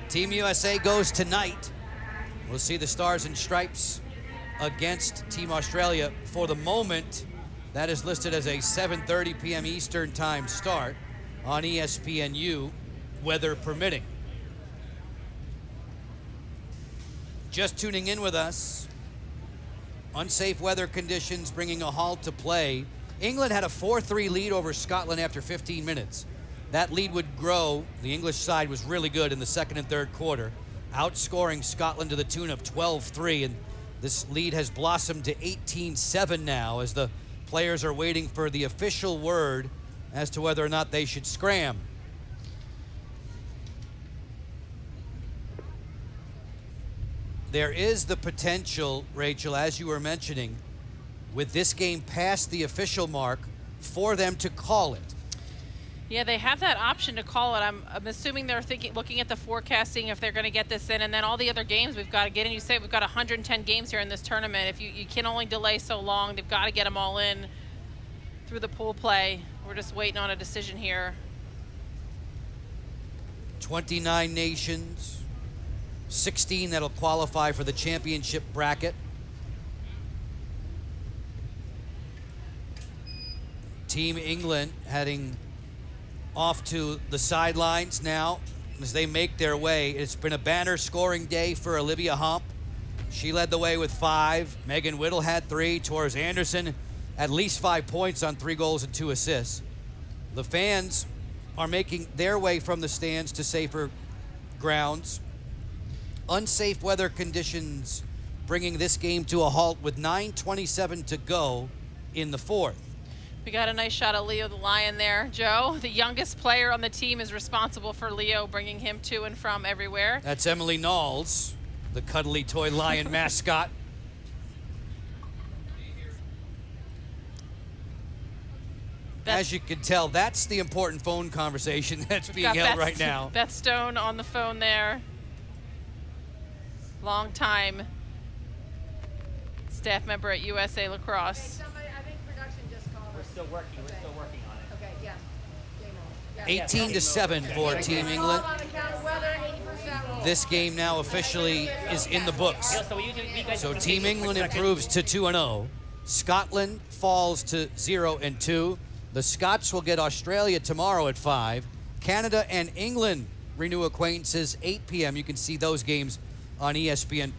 Speaker 1: Team USA goes tonight. We'll see the Stars and Stripes against Team Australia. For the moment, that is listed as a 7:30 p.m. Eastern time start on ESPNU, weather permitting. Just tuning in with us, unsafe weather conditions bringing a halt to play. England had a 4-3 lead over Scotland after 15 minutes. That lead would grow. The English side was really good in the second and third quarter, outscoring Scotland to the tune of 12-3, and this lead has blossomed to 18-7 now as the players are waiting for the official word as to whether or not they should scram. there is the potential, Rachel, as you were mentioning, with this game past the official mark, for them to call it.
Speaker 2: Yeah, they have that option to call it. I'm assuming they're looking at the forecasting if they're going to get this in, and then all the other games we've got to get in. You say we've got 110 games here in this tournament. If you can only delay so long, they've got to get them all in through the pool play. We're just waiting on a decision here.
Speaker 1: 29 nations, 16 that'll qualify for the championship bracket. Team England heading off to the sidelines now as they make their way. It's been a banner scoring day for Olivia Hump. She led the way with 5. Megan Whittle had 3. Torres Anderson at least 5 points on 3 goals and 2 assists. The fans are making their way from the stands to safer grounds. Unsafe weather conditions bringing this game to a halt with 9:27 to go in the 4th.
Speaker 2: We got a nice shot of Leo the Lion there. Joe, the youngest player on the team, is responsible for Leo, bringing him to and from everywhere.
Speaker 1: That's Emily Knowles, the cuddly toy lion mascot. As you can tell, that's the important phone conversation that's being held right now.
Speaker 2: Beth Stone on the phone there. Long time staff member at USA Lacrosse.
Speaker 16: We're still working on it. Okay, yeah.
Speaker 1: 18-7 for Team England. This game now officially is in the books. So Team England improves to 2-0. Scotland falls to 0-2. The Scots will get Australia tomorrow at 5. Canada and England renew acquaintances 8 p.m. You can see those games on ESPN+.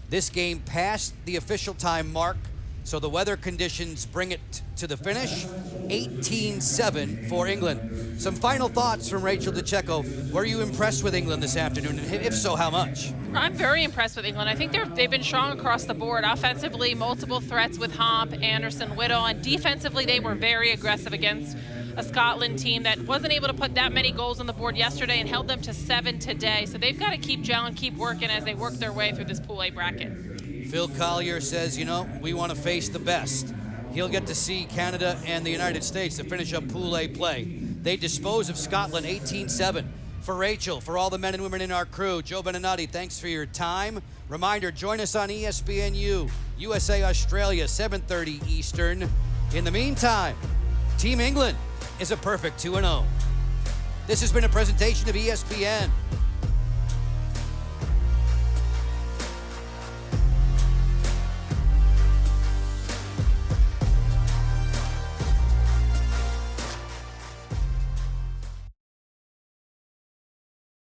Speaker 1: This game passed the official time mark, so the weather conditions bring it to the finish. 18-7 for England. Some final thoughts from Rachel DeCecco. Were you impressed with England this afternoon? And if so, how much?
Speaker 2: I'm very impressed with England. I think they've been strong across the board. Offensively, multiple threats with Hump, Anderson, Whittle, and defensively, they were very aggressive against a Scotland team that wasn't able to put that many goals on the board yesterday and held them to 7 today. So they've got to keep gelling, keep working as they work their way through this Pool A bracket.
Speaker 1: Phil Collier says, we want to face the best. He'll get to see Canada and the United States to finish up Pool A play. They dispose of Scotland 18-7. For Rachel, for all the men and women in our crew, Joe Beninati, thanks for your time. Reminder, join us on ESPNU, USA Australia, 7:30 Eastern. In the meantime, Team England is a perfect 2-0. This has been a presentation of ESPN.